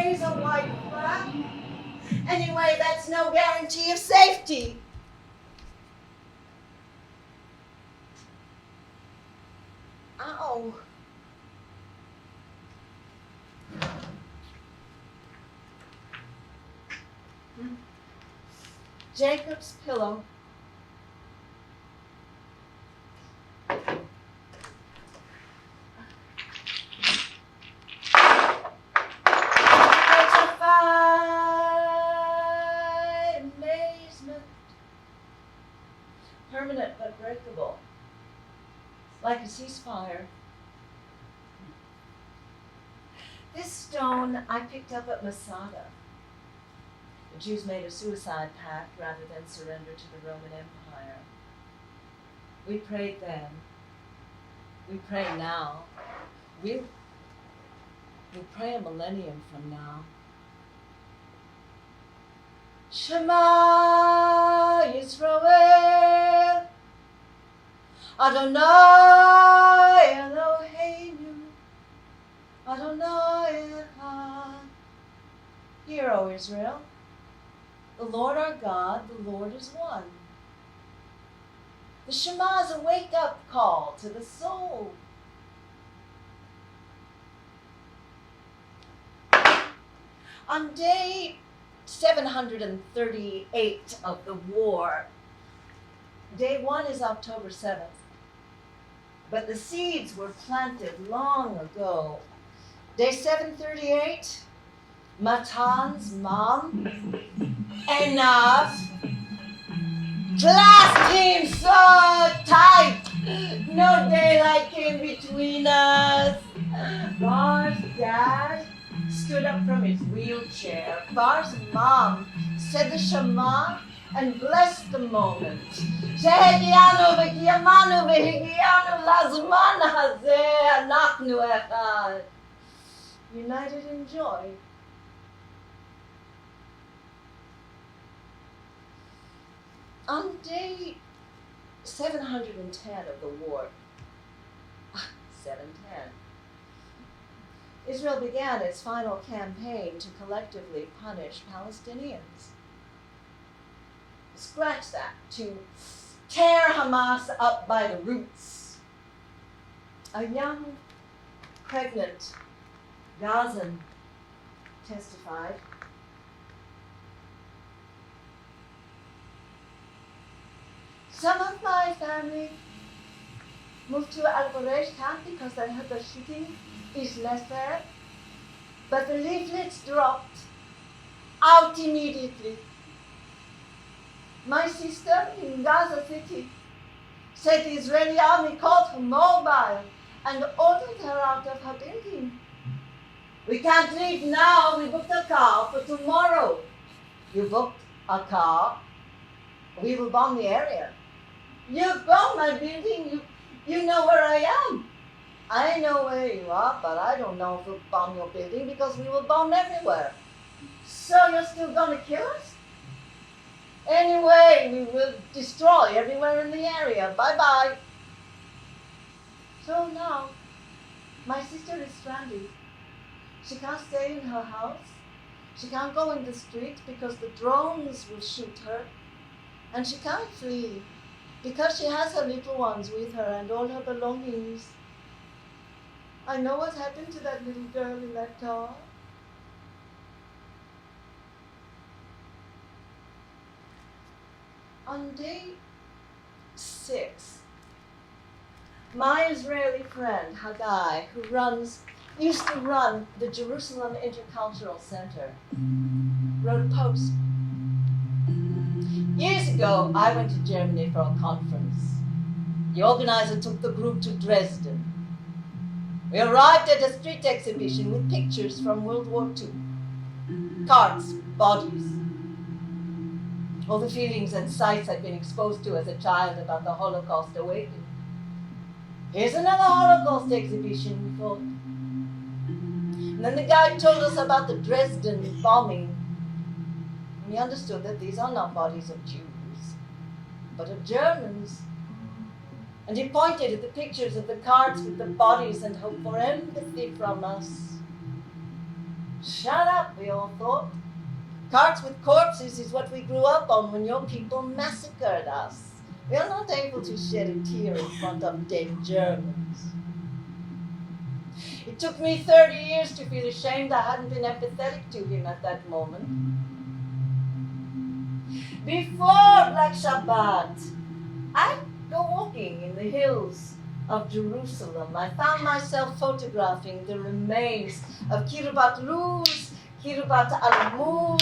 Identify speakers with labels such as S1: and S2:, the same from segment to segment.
S1: always a white flag. Anyway, that's no guarantee of safety. Ow. Jacob's pillow. Petrified amazement. Permanent but breakable. Like a ceasefire. This stone I picked up at Masada. The Jews made a suicide pact rather than surrender to the Roman Empire. We prayed then. We pray now. We'll pray a millennium from now. Shema Yisrael, Adonai Eloheinu, Adonai Echad. Hear, O Israel, the Lord our God, the Lord is one. The Shema is a wake-up call to the soul. On day 738 of the war, day 1 is October 7th, but the seeds were planted long ago. Day 738, Matan's mom, enough, clasped him so tight, no daylight came between us. Bar's dad stood up from his wheelchair. Bar's mom said the Shema and blessed the moment. Shehegianu v'kiyamanu v'higianu lazman hazeh anachnu echad. United in joy. On day 710 of the war, 710, Israel began its final campaign to collectively punish Palestinians. Scratch that, to tear Hamas up by the roots. A young, pregnant Gazan testified. Some of my family moved to Al-Quraysh camp because they heard the shooting is less there, but the leaflets dropped out immediately. My sister in Gaza City said the Israeli army caught her mobile and ordered her out of her building. We can't leave now, we booked a car for tomorrow. You booked a car, we will bomb the area. You bomb my building, you know where I am. I know where you are, but I don't know if we'll bomb your building because we will bomb everywhere. So you're still gonna kill us? Anyway, we will destroy everywhere in the area. Bye-bye. So now, my sister is stranded. She can't stay in her house. She can't go in the street because the drones will shoot her. And she can't flee because she has her little ones with her and all her belongings. I know what happened to that little girl in that car. On day 6, my Israeli friend, Haggai, who used to run the Jerusalem Intercultural Center, wrote a post. Years ago, I went to Germany for a conference. The organizer took the group to Dresden. We arrived at a street exhibition with pictures from World War II. Carts, bodies. All the feelings and sights I'd been exposed to as a child about the Holocaust awakened. Here's another Holocaust exhibition, we thought. And then the guide told us about the Dresden bombing. And we understood that these are not bodies of Jews, but of Germans. And he pointed at the pictures of the carts with the bodies and hoped for empathy from us. Shut up, we all thought. Carts with corpses is what we grew up on when your people massacred us. We are not able to shed a tear in front of dead Germans. It took me 30 years to feel ashamed I hadn't been empathetic to him at that moment. Before Black Shabbat, I'd go walking in the hills of Jerusalem. I found myself photographing the remains of Kirbat Luz, Kirbat Al-Mur,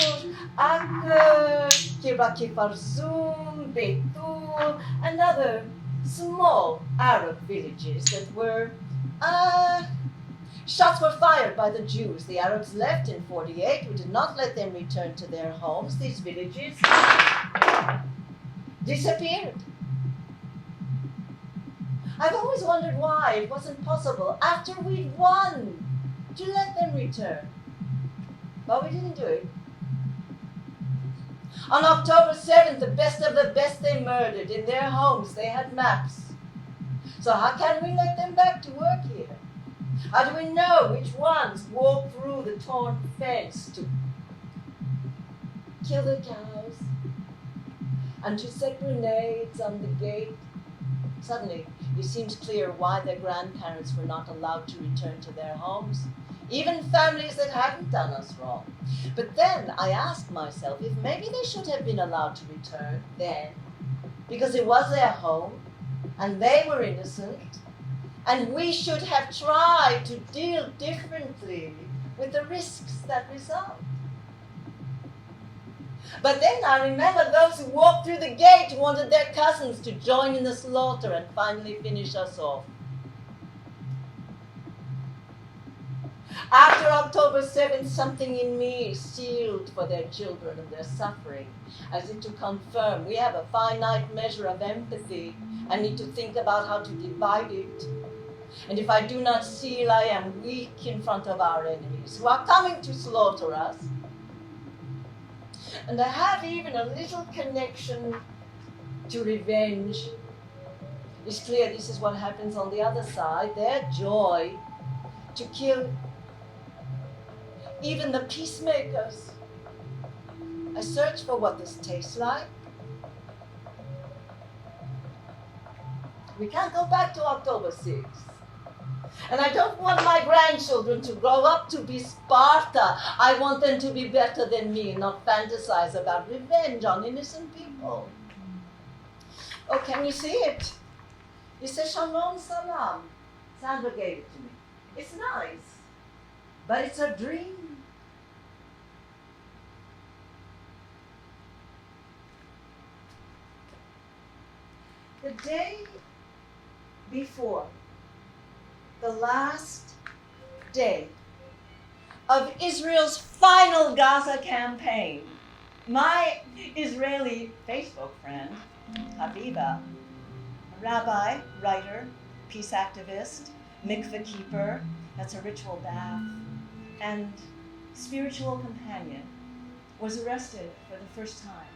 S1: Akr, Kirbat Kifarzum, Betul, and other small Arab villages that were, shots were fired by the Jews. The Arabs left in 1948. We did not let them return to their homes. These villages disappeared. I've always wondered why it wasn't possible, after we'd won, to let them return. But we didn't do it. On October 7th, the best of the best they murdered. In their homes, they had maps. So how can we let them back to work here? How do we know which ones walked through the torn fence to kill the cows and to set grenades on the gate? Suddenly, it seems clear why their grandparents were not allowed to return to their homes, even families that hadn't done us wrong. But then I asked myself if maybe they should have been allowed to return then, because it was their home, and they were innocent, and we should have tried to deal differently with the risks that result. But then I remember those who walked through the gate who wanted their cousins to join in the slaughter and finally finish us off. After October 7th, something in me sealed for their children and their suffering, as if to confirm we have a finite measure of empathy and need to think about how to divide it. And if I do not seal, I am weak in front of our enemies who are coming to slaughter us. And I have even a little connection to revenge. It's clear this is what happens on the other side. Their joy to kill even the peacemakers. I search for what this tastes like. We can't go back to October 6th. And I don't want my grandchildren to grow up to be Sparta. I want them to be better than me and not fantasize about revenge on innocent people. Oh, can you see it? It says Shalom Salam. Sandra gave it to me. It's nice, but it's a dream. The day before, the last day of Israel's final Gaza campaign, my Israeli Facebook friend, Habiba, a rabbi, writer, peace activist, mikveh keeper, that's a ritual bath, and spiritual companion, was arrested for the first time.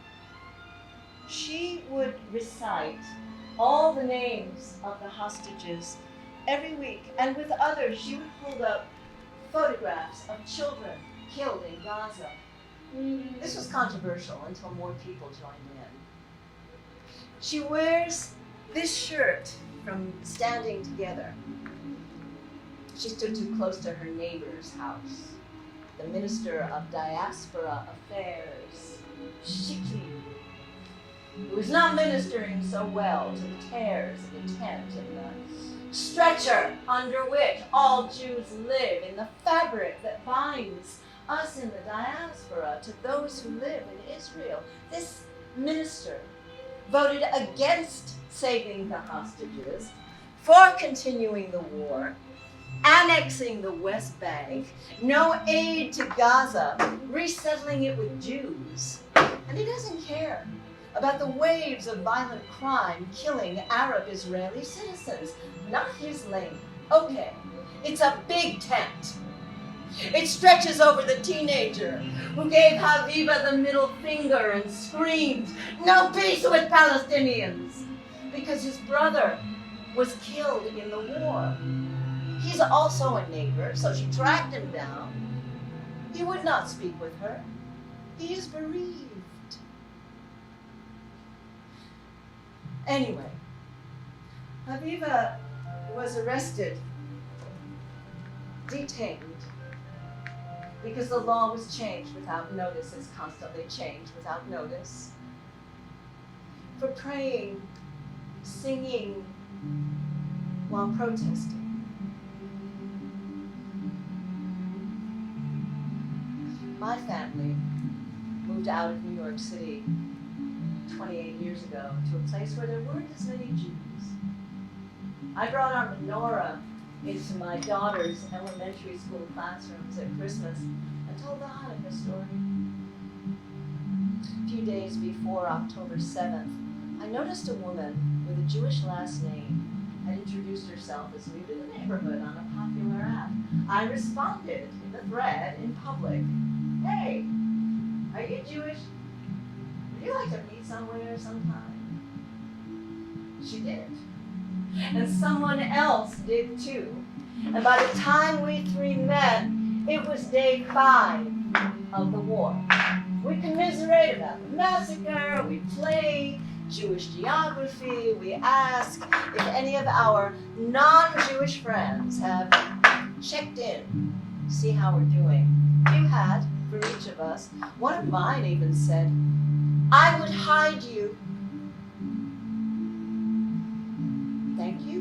S1: She would recite all the names of the hostages every week, and with others, she would hold up photographs of children killed in Gaza. This was controversial until more people joined in. She wears this shirt from Standing Together. She stood too close to her neighbor's house, the Minister of Diaspora Affairs, Shikli, who was not ministering so well to the tears of the tent and the stretcher under which all Jews live, in the fabric that binds us in the diaspora to those who live in Israel. This minister voted against saving the hostages, for continuing the war, annexing the West Bank, no aid to Gaza, resettling it with Jews. And he doesn't care about the waves of violent crime killing Arab Israeli citizens. Not his lane. Okay, it's a big tent. It stretches over the teenager who gave Habiba the middle finger and screamed, "No peace with Palestinians," because his brother was killed in the war. He's also a neighbor, so she tracked him down. He would not speak with her. He is bereaved. Anyway, Aviva was arrested, detained, because the law was changed without notice. It's constantly changed without notice. For praying, singing, while protesting. My family moved out of New York City 28 years ago to a place where there weren't as many Jews. I brought our menorah into my daughter's elementary school classrooms at Christmas and told the Hanukkah story. A few days before October 7th, I noticed a woman with a Jewish last name had introduced herself as new to the neighborhood on a popular app. I responded in the thread in public. Hey, are you Jewish? Would you like to meet somewhere sometime? She did. And someone else did too. And by the time we three met, it was day 5 of the war. We commiserated about the massacre, we played Jewish geography, we asked if any of our non-Jewish friends have checked in, see how we're doing. You had, for each of us. One of mine even said, I would hide you. Thank you.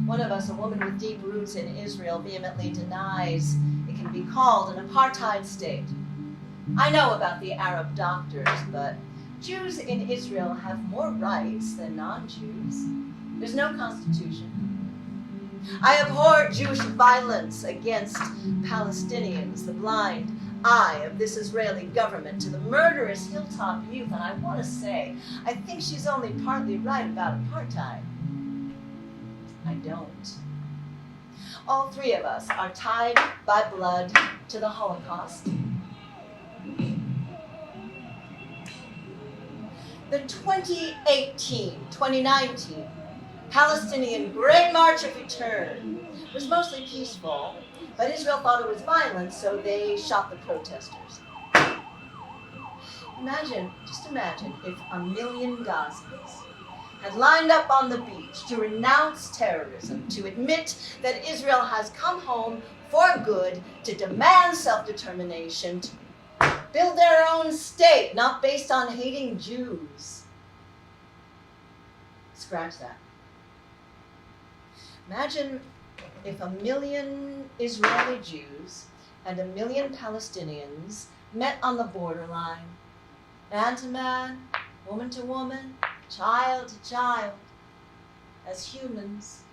S1: One of us, a woman with deep roots in Israel, vehemently denies it can be called an apartheid state. I know about the Arab doctors, but Jews in Israel have more rights than non-Jews. There's no constitution. I abhor Jewish violence against Palestinians, the blind eye of this Israeli government to the murderous hilltop youth. And I want to say, I think she's only partly right about apartheid. I don't. All three of us are tied by blood to the Holocaust. The 2018-2019 Palestinian Great March of Return was mostly peaceful, but Israel thought it was violent, so they shot the protesters. Just imagine if 1 million Gazans had lined up on the beach to renounce terrorism, to admit that Israel has come home for good, to demand self-determination, to build their own state, not based on hating Jews. Scratch that. Imagine if 1 million Israeli Jews and 1 million Palestinians met on the borderline, man to man, woman to woman, child to child, as humans.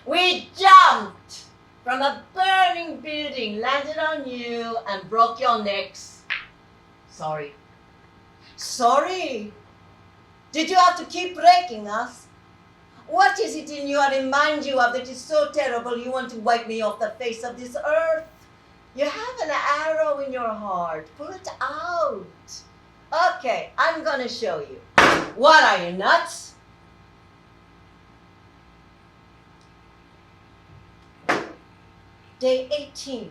S1: We jumped from a burning building, landed on you, and broke your necks. Sorry. Sorry? Did you have to keep breaking us? What is it in you I remind you of that is so terrible you want to wipe me off the face of this earth? You have an arrow in your heart. Pull it out. Okay, I'm going to show you. What, are you nuts? Day 18.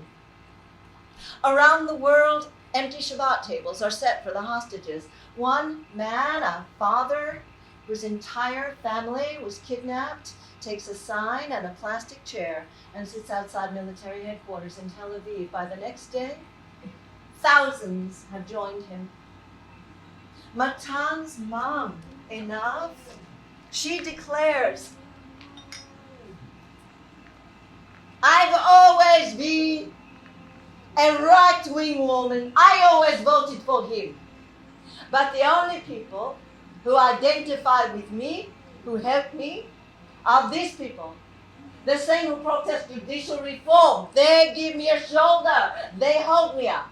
S1: Around the world, empty Shabbat tables are set for the hostages. One man, a father, whose entire family was kidnapped, takes a sign and a plastic chair and sits outside military headquarters in Tel Aviv. By the next day, thousands have joined him. Matan's mom, Einav, she declares, I've always been a right-wing woman. I always voted for him. But the only people who identify with me, who help me, are these people. The same who protest judicial reform. They give me a shoulder. They hold me up.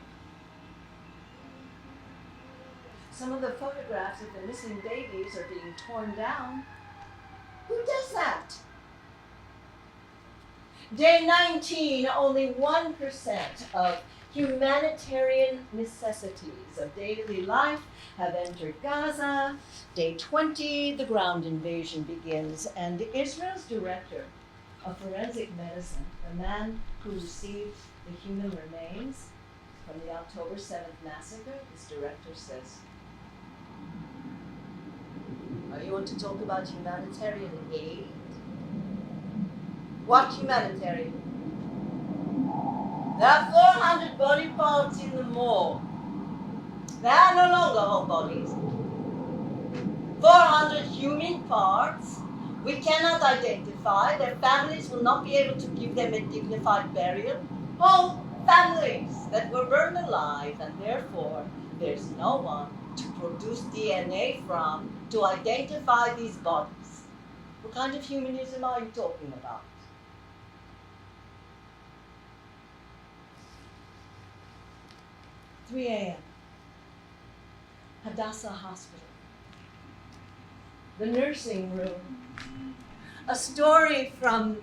S1: Some of the photographs of the missing babies are being torn down. Who does that? Day 19, only 1% of humanitarian necessities of daily life have entered Gaza. Day 20, the ground invasion begins, and Israel's director of forensic medicine, the man who received the human remains from the October 7th massacre, his director says, "You want to talk about humanitarian aid? What humanitarian? There are 400 body parts in the morgue. They are no longer whole bodies. 400 human parts we cannot identify. Their families will not be able to give them a dignified burial. Whole families that were burned alive, and therefore there's no one to produce DNA from to identify these bodies." What kind of humanism are you talking about? – 3 a.m. Hadassah Hospital. The nursing room. A story from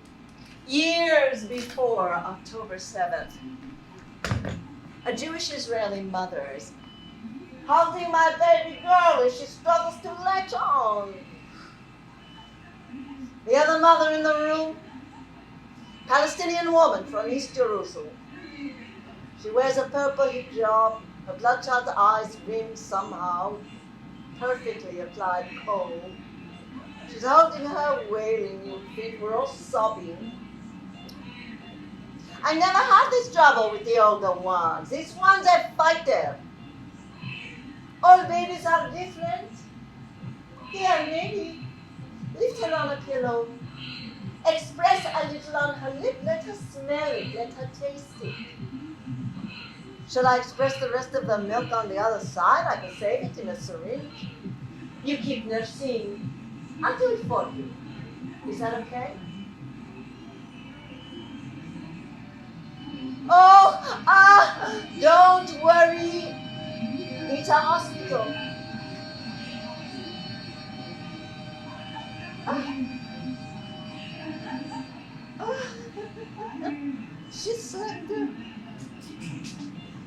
S1: years before October 7th. A Jewish Israeli mother is holding my baby girl as she struggles to latch on. The other mother in the room, Palestinian woman from East Jerusalem. She wears a purple hijab, her bloodshot eyes rimmed somehow, perfectly applied kohl. She's holding her wailing, you think we're all sobbing. I never had this trouble with the older ones. These ones are fighter. All babies are different. Here, maybe. Lift her on a pillow. Express a little on her lip. Let her smell it. Let her taste it. Shall I express the rest of the milk on the other side? I can save it in a syringe. You keep nursing. I'll do it for you. Is that okay? Oh, don't worry. It's a hospital. She's Sandra.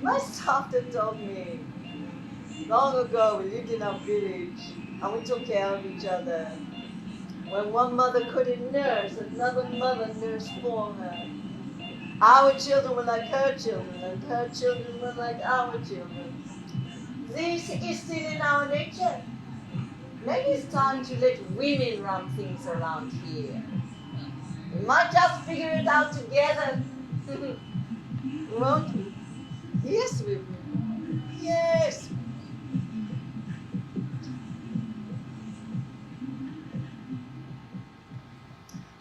S1: My doctor told me long ago we lived in a village and we took care of each other. When one mother couldn't nurse, another mother nursed for her. Our children were like her children, and her children were like our children. This is still in our nature. Maybe it's time to let women run things around here. We might just figure it out together. Won't we? Yes, we will. Yes.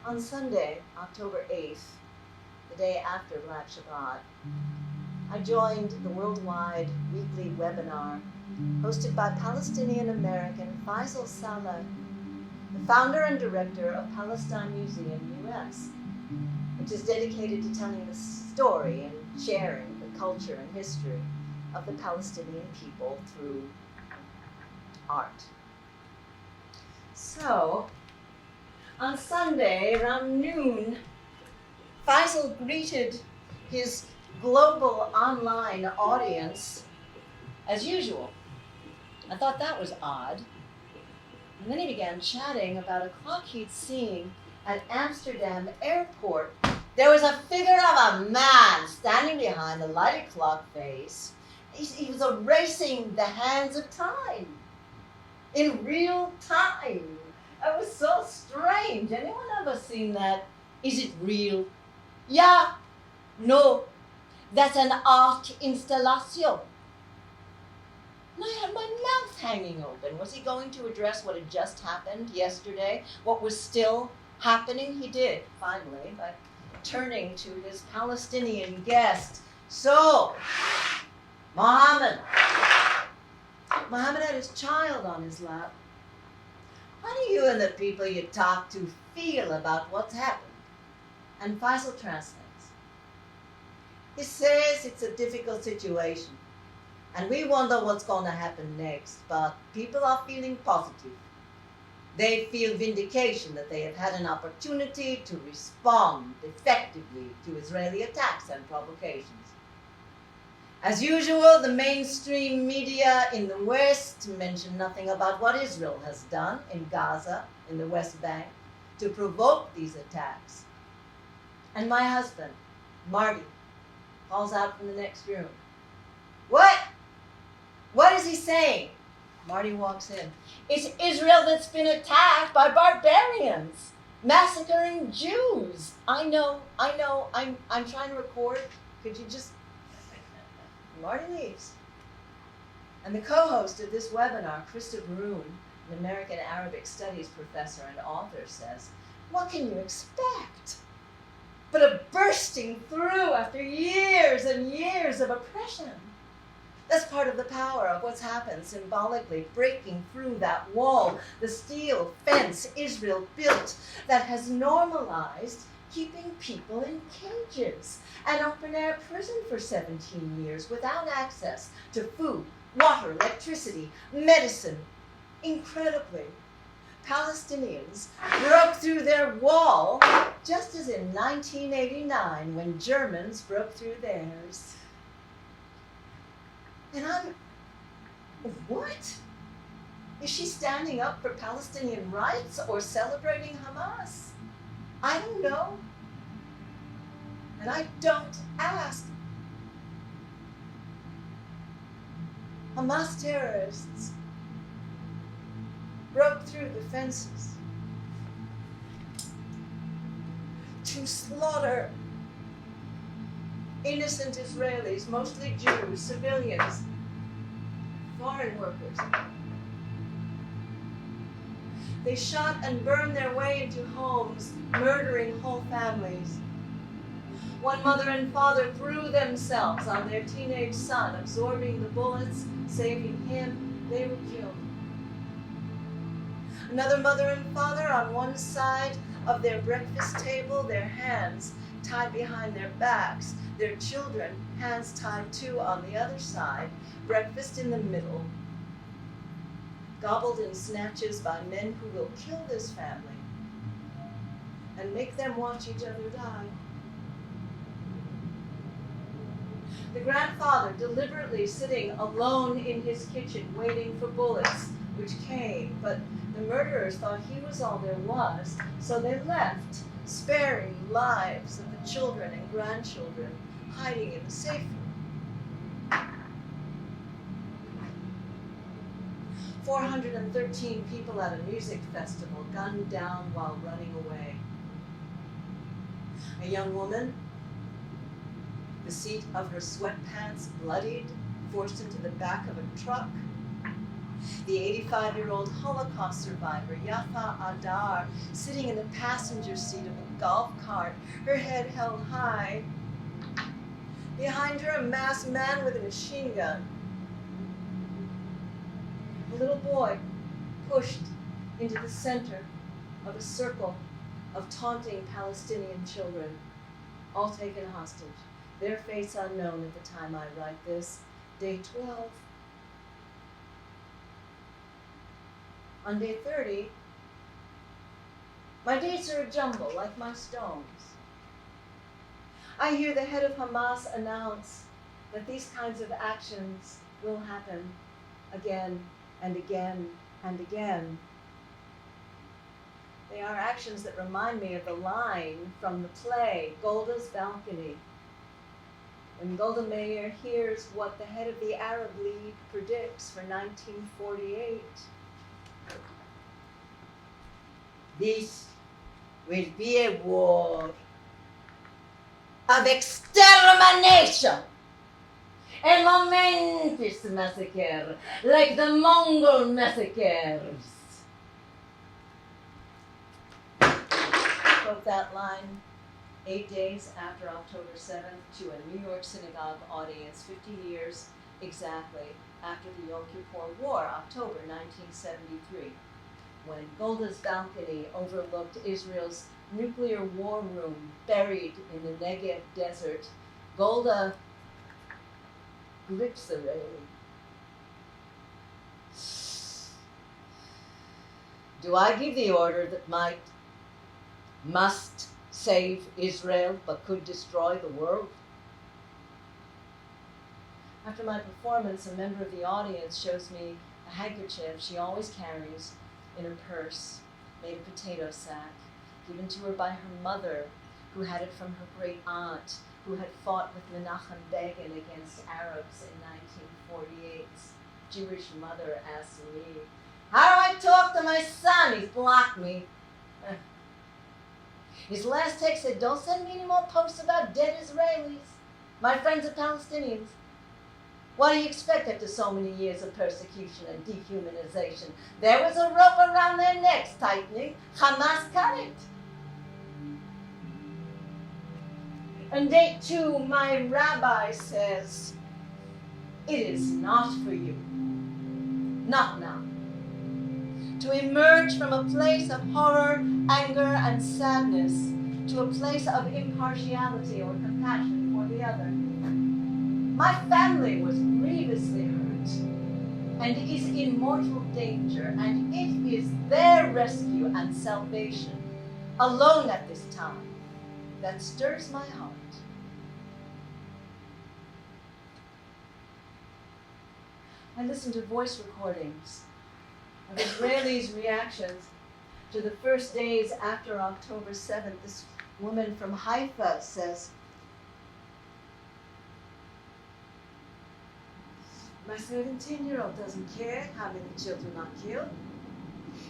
S1: On Sunday, October 8th, the day after Black Shabbat, I joined the worldwide weekly webinar hosted by Palestinian-American Faisal Saleh, the founder and director of Palestine Museum US, which is dedicated to telling the story and sharing the culture and history of the Palestinian people through art. So, on Sunday around noon, Faisal greeted his global online audience as usual. I thought that was odd. And then he began chatting about a clock he'd seen at Amsterdam airport. There was a figure of a man standing behind the lighted clock face. He was erasing the hands of time in real time. It was so strange. Anyone ever seen that? Is it real? Yeah. No. That's an art installation. And I had my mouth hanging open. Was he going to address what had just happened yesterday? What was still happening? He did, finally, by turning to his Palestinian guest. So, Mohammed had his child on his lap. How do you and the people you talk to feel about what's happened? And Faisal translates. He says it's a difficult situation, and we wonder what's going to happen next, but people are feeling positive. They feel vindication that they have had an opportunity to respond effectively to Israeli attacks and provocations. As usual, the mainstream media in the West mention nothing about what Israel has done in Gaza, in the West Bank, to provoke these attacks. And my husband, Marty, calls out from the next room. What? What is he saying? Marty walks in. It's Israel that's been attacked by barbarians, massacring Jews. I know, I'm trying to record. Could you just... Marty leaves. And the co-host of this webinar, Krista Baroun, an American Arabic Studies professor and author, says, what can you expect but a bursting through after years and years of oppression? That's part of the power of what's happened, symbolically breaking through that wall, the steel fence Israel built that has normalized keeping people in cages, an open-air prison for 17 years without access to food, water, electricity, medicine. Incredibly, Palestinians broke through their wall just as in 1989 when Germans broke through theirs. And what? Is she standing up for Palestinian rights or celebrating Hamas? I don't know. And I don't ask. Hamas terrorists broke through the fences to slaughter innocent Israelis, mostly Jews, civilians, foreign workers. They shot and burned their way into homes, murdering whole families. One mother and father threw themselves on their teenage son, absorbing the bullets, saving him. They were killed. Another mother and father on one side of their breakfast table, their hands tied behind their backs, their children, hands tied too on the other side, breakfast in the middle, gobbled in snatches by men who will kill this family and make them watch each other die. The grandfather deliberately sitting alone in his kitchen waiting for bullets, which came, but the murderers thought he was all there was, so they left, sparing lives of the children and grandchildren hiding in the safe room. 413 people at a music festival gunned down while running away. A young woman, the seat of her sweatpants bloodied, forced into the back of a truck. The 85-year-old Holocaust survivor, Yafa Adar, sitting in the passenger seat of a golf cart, her head held high. Behind her, a masked man with a machine gun. A little boy pushed into the center of a circle of taunting Palestinian children, all taken hostage. Their fates unknown at the time I write this. Day 12. On day 30, my dates are a jumble, like my stones. I hear the head of Hamas announce that these kinds of actions will happen again and again and again. They are actions that remind me of the line from the play, Golda's Balcony. When Golda Meir hears what the head of the Arab League predicts for 1948. This will be a war of extermination, a momentous massacre, like the Mongol massacres. Quote that line 8 days after October 7th to a New York synagogue audience 50 years exactly after the Yom Kippur War, October 1973. When Golda's Balcony overlooked Israel's nuclear war room buried in the Negev desert, Golda grips the railing. Do I give the order that must save Israel but could destroy the world? After my performance, a member of the audience shows me a handkerchief she always carries in her purse, made of potato sack, given to her by her mother who had it from her great aunt, who had fought with Menachem Begin against Arabs in 1948's Jewish mother asked me, how do I talk to my son? He's blocked me. His last text said, don't send me any more posts about dead Israelis. My friends are Palestinians. What do you expect after so many years of persecution and dehumanization? There was a rope around their necks tightening. Hamas cut it. And day 2, my rabbi says, it is not for you. Not now. To emerge from a place of horror, anger, and sadness to a place of impartiality or compassion for the other. My family was grievously hurt and is in mortal danger, and it is their rescue and salvation alone at this time that stirs my heart. I listened to voice recordings of Israelis' reactions to the first days after October 7th. This woman from Haifa says, my 17-year-old doesn't care how many children are killed.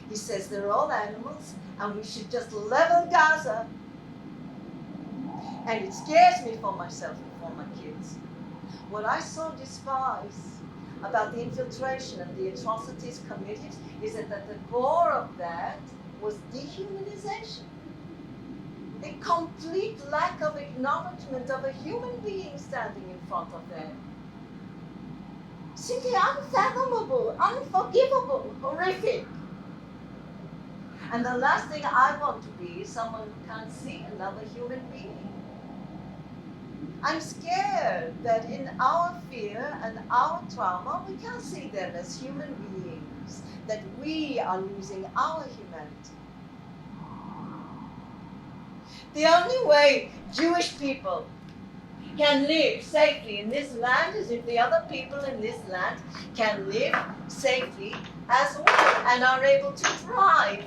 S1: He says they're all animals and we should just level Gaza. And it scares me for myself and for my kids. What I so despise about the infiltration and the atrocities committed is that at the core of that was dehumanization. A complete lack of acknowledgement of a human being standing in front of them. Simply unfathomable, unforgivable, horrific. And the last thing I want to be is someone who can't see another human being. I'm scared that in our fear and our trauma, we can't see them as human beings, that we are losing our humanity. The only way Jewish people can live safely in this land is if the other people in this land can live safely as well and are able to thrive.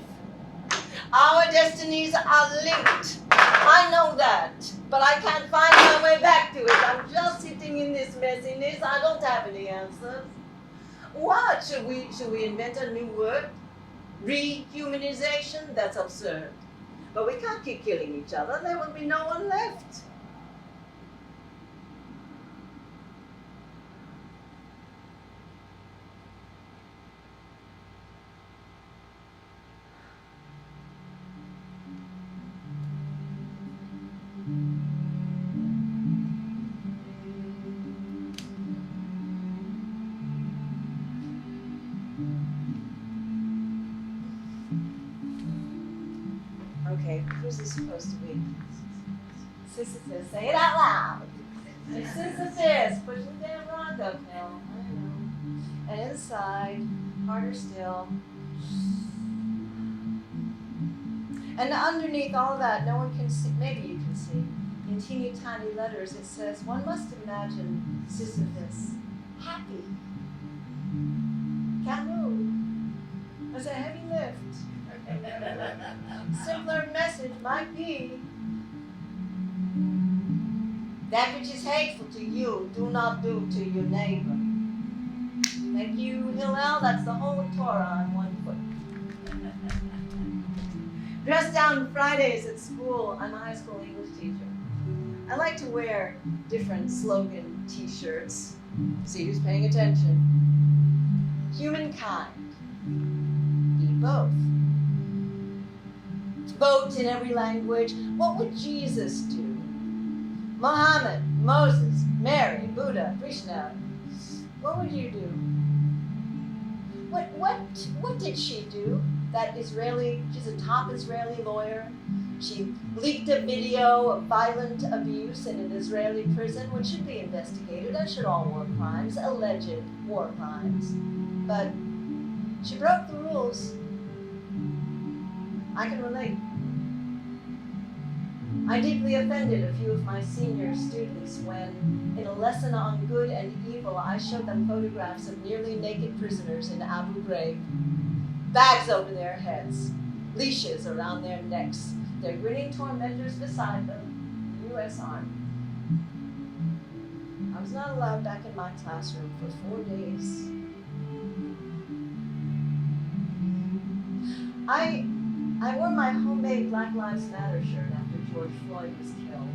S1: Our destinies are linked. I know that, but I can't find my way back to it. I'm just sitting in this messiness. I don't have any answers. What? Should we invent a new word? Rehumanization? That's absurd. But we can't keep killing each other. There will be no one left. Okay, who's this supposed to be? Sisyphus, say it out loud. Sisyphus, push the damn rock uphill. I know. And inside, harder still. And underneath all that, no one can see, maybe you can see, in teeny tiny letters, it says, one must imagine Sisyphus happy. Can't move. That's a heavy lift. Simpler message might be, that which is hateful to you, do not do to your neighbor. Thank you, Hillel. That's the whole Torah on one foot. Dressed down Fridays at school, I'm a high school English teacher. I like to wear different slogan t-shirts. See who's paying attention. Humankind. Be both. Both in every language. What would Jesus do? Muhammad, Moses, Mary, Buddha, Krishna. What would you do? What did she do? That Israeli, she's a top Israeli lawyer. She leaked a video of violent abuse in an Israeli prison, which should be investigated, as should all war crimes, alleged war crimes. But she broke the rules. I can relate. I deeply offended a few of my senior students when, in a lesson on good and evil, I showed them photographs of nearly naked prisoners in Abu Ghraib, bags over their heads, leashes around their necks, Their grinning tormentors beside them, the U.S. Army. I was not allowed back in my classroom for 4 days. I wore my homemade Black Lives Matter shirt after George Floyd was killed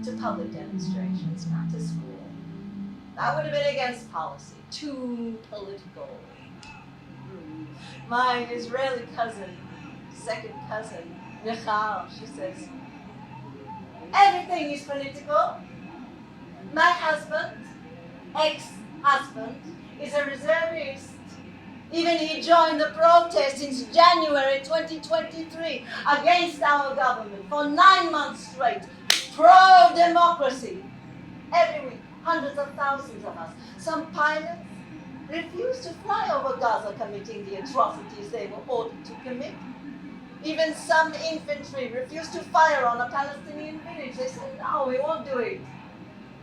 S1: to public demonstrations, not to school. That would have been against policy, too political. My Israeli cousin, second cousin, Michal, she says, everything is political. My husband, ex-husband, is a reservist. Even he joined the protest since January 2023 against our government for 9 months straight. Pro-democracy. Every week, hundreds of thousands of us. Some pilots refused to fly over Gaza, committing the atrocities they were ordered to commit. Even some infantry refused to fire on a Palestinian village. They said, no, we won't do it.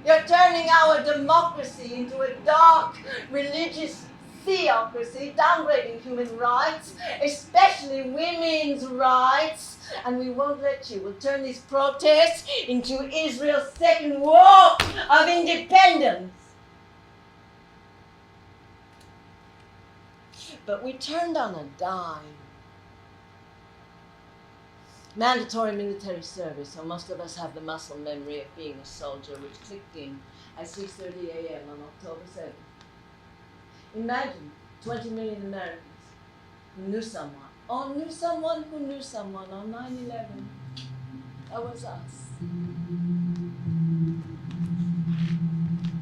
S1: You're turning our democracy into a dark, religious theocracy, downgrading human rights, especially women's rights, and we won't let you. We'll turn these protests into Israel's second war of independence. But we turned on a dime. Mandatory military service, so most of us have the muscle memory of being a soldier, which clicked in at 6:30 a.m. on October 7th. Imagine 20 million Americans who knew someone, or knew someone who knew someone on 9/11. That was us.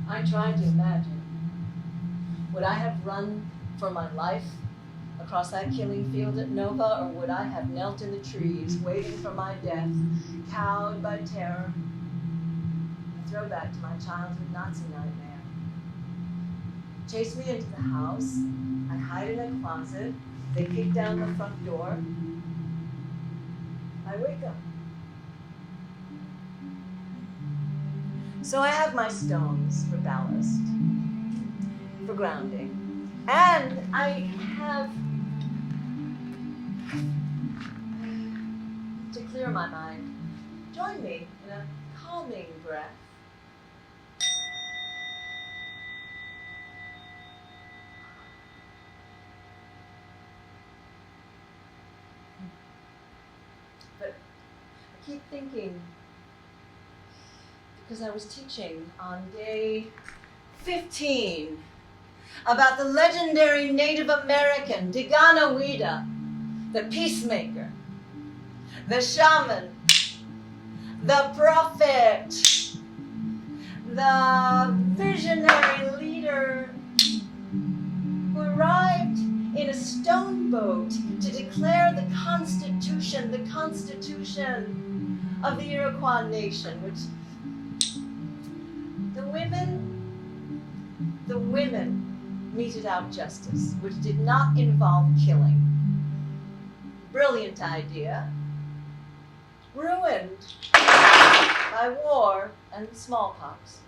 S1: I tried to imagine. Would I have run for my life across that killing field at Nova, or would I have knelt in the trees, waiting for my death, cowed by terror? A throwback to my childhood Nazi nightmare. Chase me into the house, I hide in a closet, they kick down the front door, I wake up. So I have my stones for ballast, for grounding, and I have, to clear my mind, join me in a calming breath. But I keep thinking, because I was teaching on day 15 about the legendary Native American Digana Wida, the peacemaker, the shaman, the prophet, the visionary leader who arrived in a stone boat to declare the Constitution of the Iroquois nation, which the women meted out justice, which did not involve killing. Brilliant idea. Ruined by war and smallpox.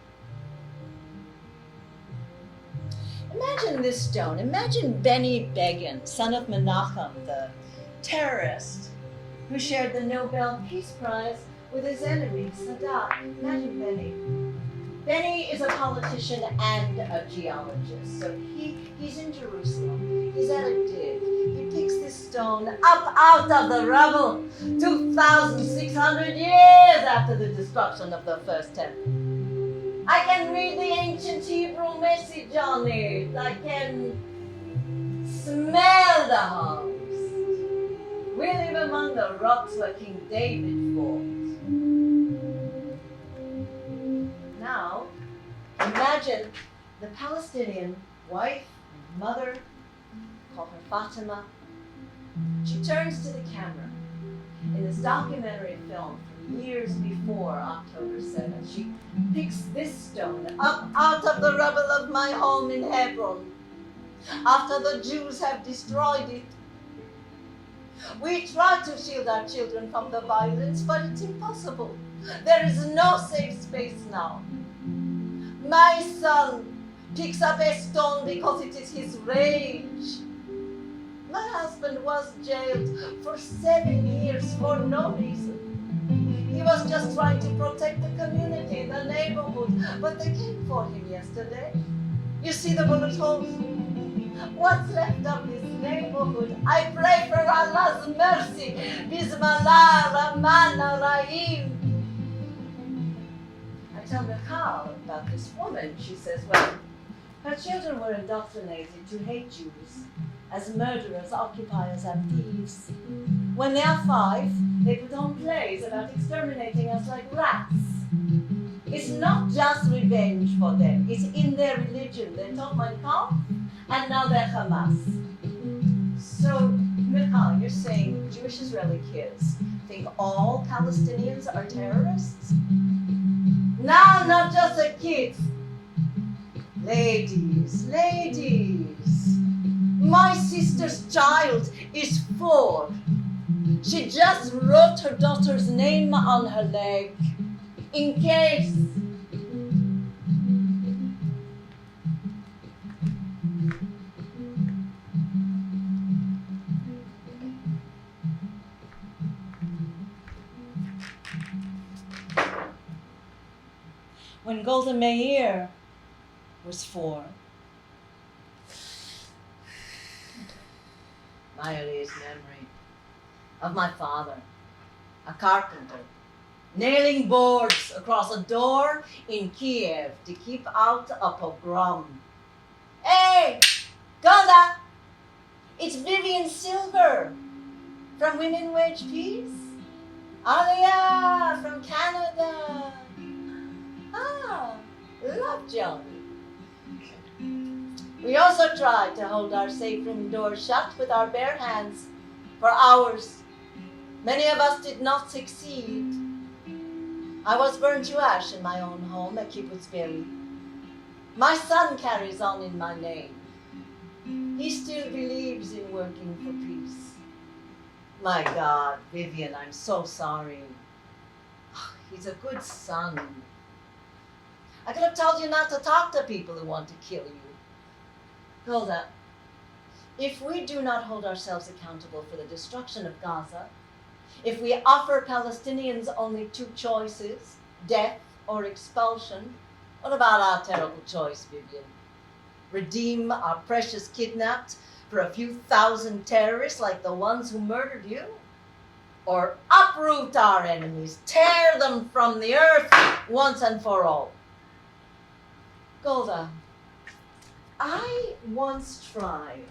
S1: Imagine this stone. Imagine Benny Begin, son of Menachem, the terrorist who shared the Nobel Peace Prize with his enemy, Sadat. Imagine Benny. Benny is a politician and a geologist. So he's in Jerusalem. He's at a dig. He picks this stone up out of the rubble 2,600 years after the destruction of the first temple. I can read the ancient Hebrew message on it. I can smell the host. We live among the rocks where King David fought. Now, imagine the Palestinian wife and mother, call her Fatima. She turns to the camera in this documentary film from years before October 7th. She picks this stone up out of the rubble of my home in Hebron after the Jews have destroyed it. We try to shield our children from the violence, but it's impossible. There is no safe space now. My son picks up a stone because it is his rage. My husband was jailed for 7 years for no reason. He was just trying to protect the community, the neighborhood, but they came for him yesterday. You see the bullet holes? What's left of this neighborhood? I pray for Allah's mercy. Bismillah, Rahman, Rahim. I tell Michal about this woman. She says, well, her children were indoctrinated to hate Jews as murderers, occupiers, and thieves. When they are 5, they put on plays about exterminating us like rats. It's not just revenge for them. It's in their religion. They're taught Mein Kampf, and now they're Hamas. So, Michal, you're saying Jewish Israeli kids think all Palestinians are terrorists? No, not just the kids. Ladies, my sister's child is 4. She just wrote her daughter's name on her leg, in case. When Golda Meir was 4, my earliest memory of my father, a carpenter, nailing boards across a door in Kiev to keep out a pogrom. Hey, Golda! It's Vivian Silver from Women Wage Peace. Alia from Canada. Ah, love Johnny. We also tried to hold our safe room door shut with our bare hands for hours. Many of us did not succeed. I was burned to ash in my own home at Kibbutz Be'eri. My son carries on in my name. He still believes in working for peace. My God, Vivian, I'm so sorry. He's a good son. I could have told you not to talk to people who want to kill you. Golda, if we do not hold ourselves accountable for the destruction of Gaza, if we offer Palestinians only 2 choices, death or expulsion, what about our terrible choice, Vivian? Redeem our precious kidnapped for a few thousand terrorists like the ones who murdered you? Or uproot our enemies, tear them from the earth once and for all? Golda, I once tried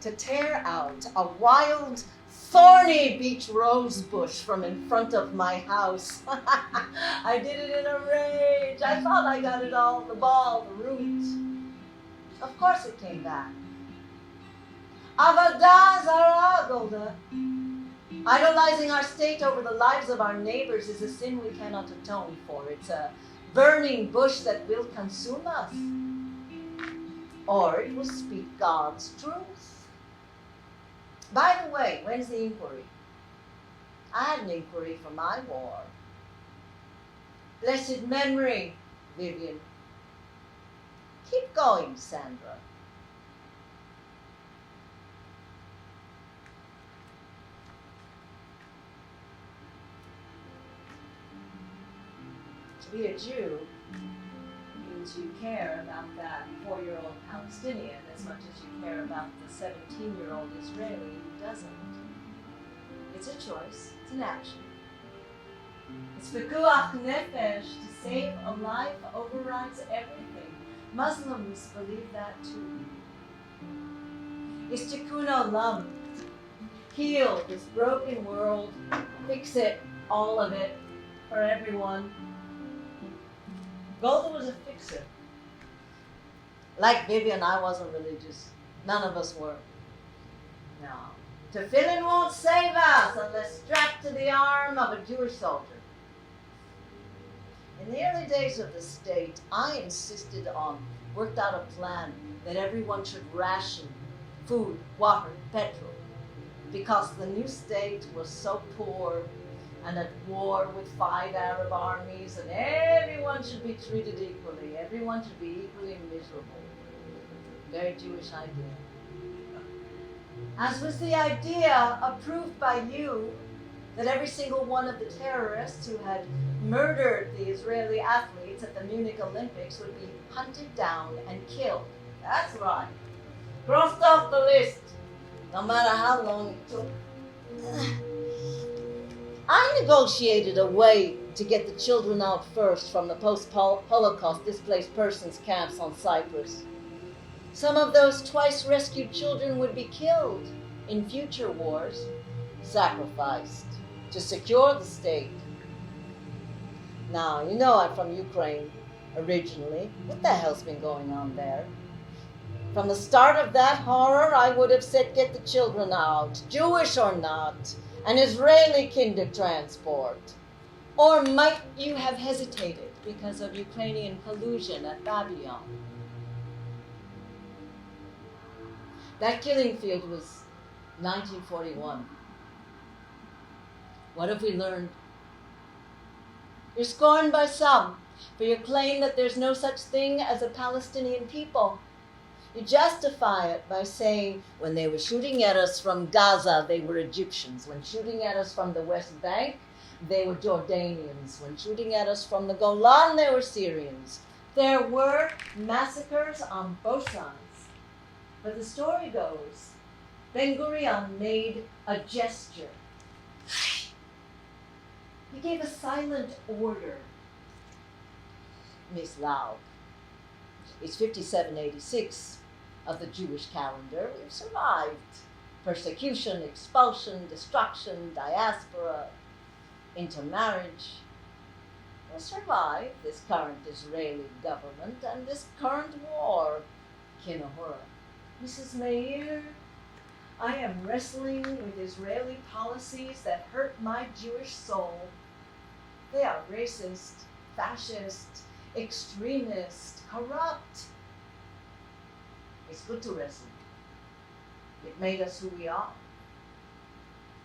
S1: to tear out a wild, thorny beach rose bush from in front of my house. I did it in a rage. I thought I got it all, the ball, the root. Of course it came back. Avodah zarah, Golda. Idolizing our state over the lives of our neighbors is a sin we cannot atone for. It's a burning bush that will consume us. Or it will speak God's truth. By the way, when's the inquiry? I had an inquiry for my war. Blessed memory, Vivian. Keep going, Sandra. To be a Jew means you care about that 4-year-old Palestinian as much as you care about the 17-year-old Israeli who doesn't. It's a choice. It's an action. It's pikuach nefesh. To save a life overrides everything. Muslims believe that too. It's tikkun olam. Heal this broken world. Fix it, all of it, for everyone. Golda was a fixer. Like Vivian, I wasn't religious. None of us were. No. Tefillin won't save us unless strapped to the arm of a Jewish soldier. In the early days of the state, I insisted on, worked out a plan that everyone should ration food, water, petrol, because the new state was so poor and at war with 5 Arab armies, and everyone should be treated equally. Everyone should be equally miserable. Very Jewish idea. as was the idea approved by you that every single one of the terrorists who had murdered the Israeli athletes at the Munich Olympics would be hunted down and killed. That's right. Crossed off the list, no matter how long it took. I negotiated a way to get the children out first from the post-Holocaust displaced persons camps on Cyprus. Some of those twice rescued children would be killed in future wars, sacrificed to secure the state. Now, you know I'm from Ukraine originally. What the hell's been going on there? From the start of that horror, I would have said get the children out, Jewish or not, an Israeli kinder transport. Or might you have hesitated because of Ukrainian collusion at Babylon? That killing field was 1941. What have we learned? You're scorned by some for your claim that there's no such thing as a Palestinian people. You justify it by saying when they were shooting at us from Gaza, they were Egyptians. When shooting at us from the West Bank, they were Jordanians. When shooting at us from the Golan, they were Syrians. There were massacres on both sides. But the story goes, Ben-Gurion made a gesture. He gave a silent order. Miss Laub, it's 5786 of the Jewish calendar. We've survived persecution, expulsion, destruction, diaspora, intermarriage. We'll survive this current Israeli government and this current war, Kinahura. Mrs. Meir, I am wrestling with Israeli policies that hurt my Jewish soul. They are racist, fascist, extremist, corrupt. It's good to wrestle. It made us who we are.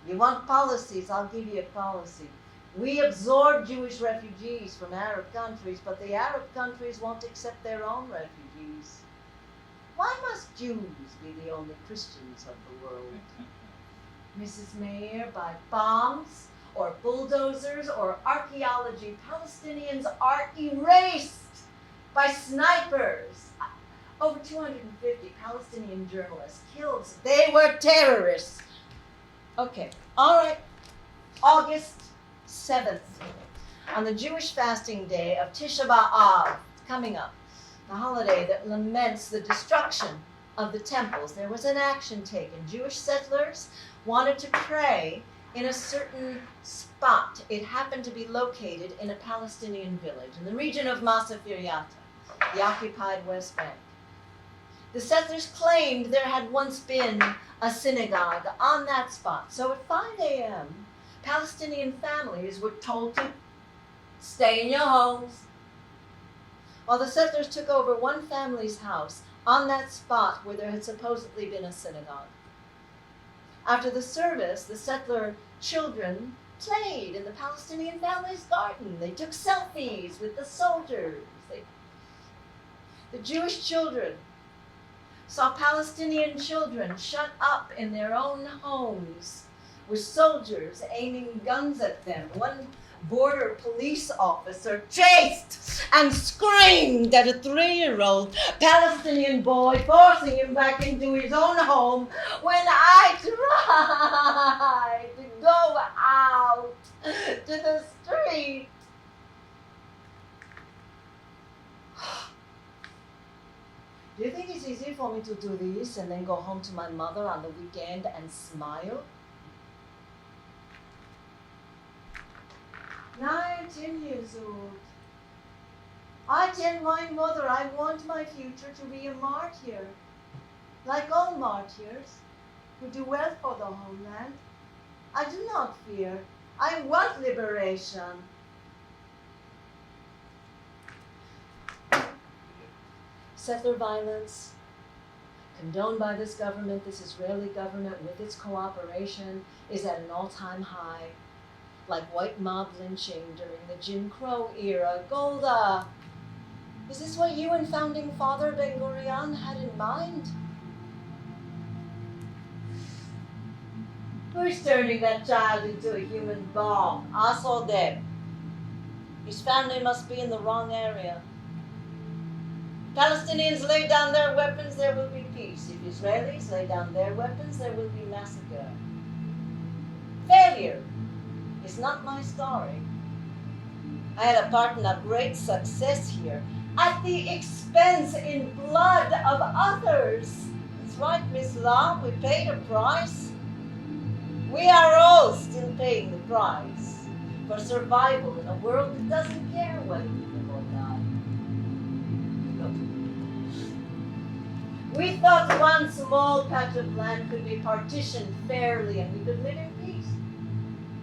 S1: You want policies, I'll give you a policy. We absorb Jewish refugees from Arab countries, but the Arab countries won't accept their own refugees. Why must Jews be the only Christians of the world? Mrs. Meir, by bombs or bulldozers or archaeology, Palestinians are erased by snipers. Over 250 Palestinian journalists killed. They were terrorists. Okay, all right. August 7th, on the Jewish fasting day of Tisha B'Av, coming up, the holiday that laments the destruction of the temples, there was an action taken. Jewish settlers wanted to pray in a certain spot. It happened to be located in a Palestinian village in the region of Masafir Yatta, the occupied West Bank. The settlers claimed there had once been a synagogue on that spot. So at 5 a.m., Palestinian families were told to stay in your homes. While the settlers took over one family's house on that spot where there had supposedly been a synagogue. After the service, the settler children played in the Palestinian family's garden. They took selfies with the soldiers. The Jewish children saw Palestinian children shut up in their own homes with soldiers aiming guns at them. One border police officer chased and screamed at a 3-year-old Palestinian boy, forcing him back into his own home when I tried to go out to the street. Do you think it's easy for me to do this and then go home to my mother on the weekend and smile? 9, 10 years old. I tell my mother I want my future to be a martyr, like all martyrs who do well for the homeland. I do not fear. I want liberation. Settler violence, condoned by this government, this Israeli government with its cooperation, is at an all-time high. Like white mob lynching during the Jim Crow era. Golda, is this what you and founding father Ben-Gurion had in mind? Who's turning that child into a human bomb? Us or them? His family must be in the wrong area. Palestinians lay down their weapons, there will be peace. If Israelis lay down their weapons, there will be massacre. Failure is not my story. I had a part in a great success here at the expense in blood of others. That's right, Miss Laub, we paid a price. We are all still paying the price for survival in a world that doesn't care whether we live or die. Look. We thought one small patch of land could be partitioned fairly and we could live in peace.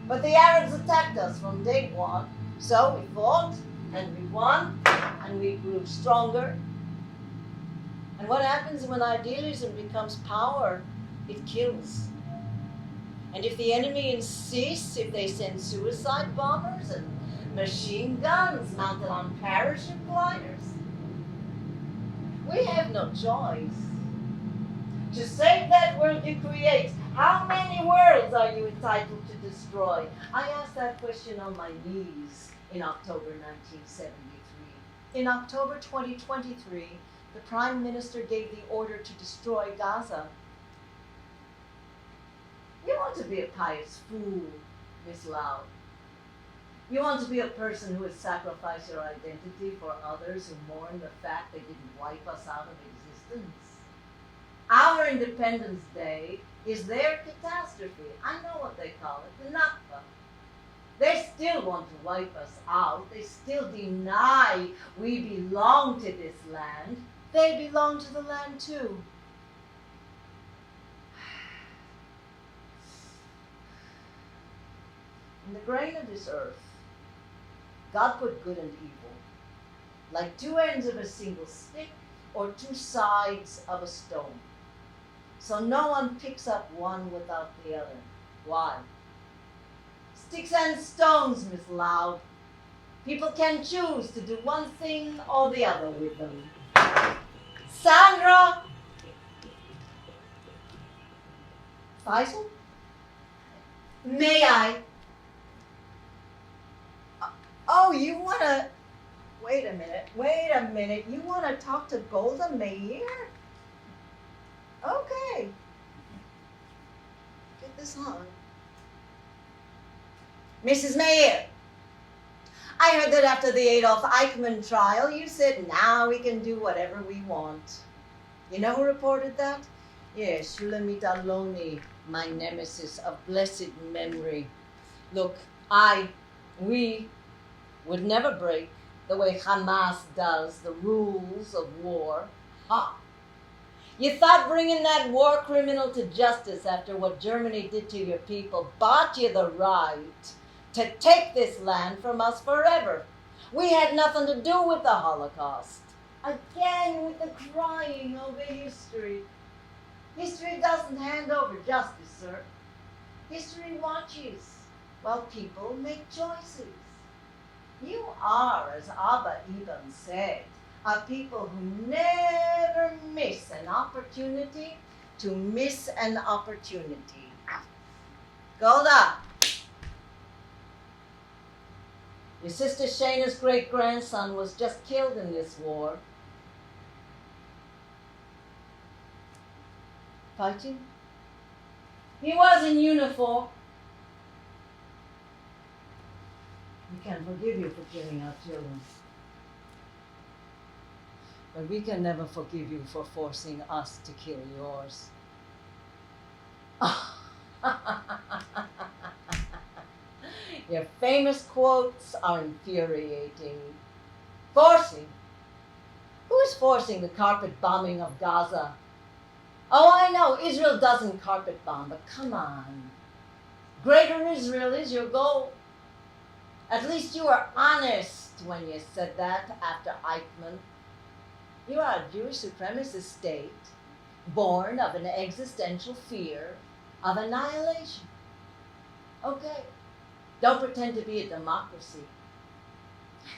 S1: But the Arabs attacked us from day one, so we fought and we won and we grew stronger. And what happens when idealism becomes power? It kills. And if the enemy insists, if they send suicide bombers and machine guns mounted on parachute gliders, we have no choice. To save that world you create, how many worlds are you entitled to destroy? I asked that question on my knees in October 1973. In October 2023, the Prime Minister gave the order to destroy Gaza. You want to be a pious fool, Miss Laub. You want to be a person who has sacrificed your identity for others who mourn the fact they didn't wipe us out of existence. Our Independence Day is their catastrophe. I know what they call it, the Nakba. They still want to wipe us out. They still deny we belong to this land. They belong to the land too. In the grain of this earth, God put good and evil, like two ends of a single stick or two sides of a stone. So no one picks up one without the other. Why? Sticks and stones, Miss Laub. People can choose to do one thing or the other with them. Sandra! Faisal? May I? Oh, you want to... Wait a minute. You want to talk to Golda Meir? Okay. Get this on. Mrs. Meir, I heard that after the Adolf Eichmann trial, you said now we can do whatever we want. You know who reported that? Yes, Shulamit Aloni, my nemesis of blessed memory. Look, we would never break, the way Hamas does, the rules of war. Ha! You thought bringing that war criminal to justice after what Germany did to your people bought you the right to take this land from us forever. We had nothing to do with the Holocaust. Again with the crying over history. History doesn't hand over justice, sir. History watches while people make choices. You are, as Abba Ibn said, a people who never miss an opportunity to miss an opportunity. Golda! Your sister Shayna's great-grandson was just killed in this war. Fighting? He was in uniform. We can forgive you for killing our children. But we can never forgive you for forcing us to kill yours. Your famous quotes are infuriating. Forcing? Who is forcing the carpet bombing of Gaza? Oh, I know, Israel doesn't carpet bomb, but come on. Greater Israel is your goal. At least you were honest when you said that after Eichmann. You are a Jewish supremacist state, born of an existential fear of annihilation. Okay, don't pretend to be a democracy.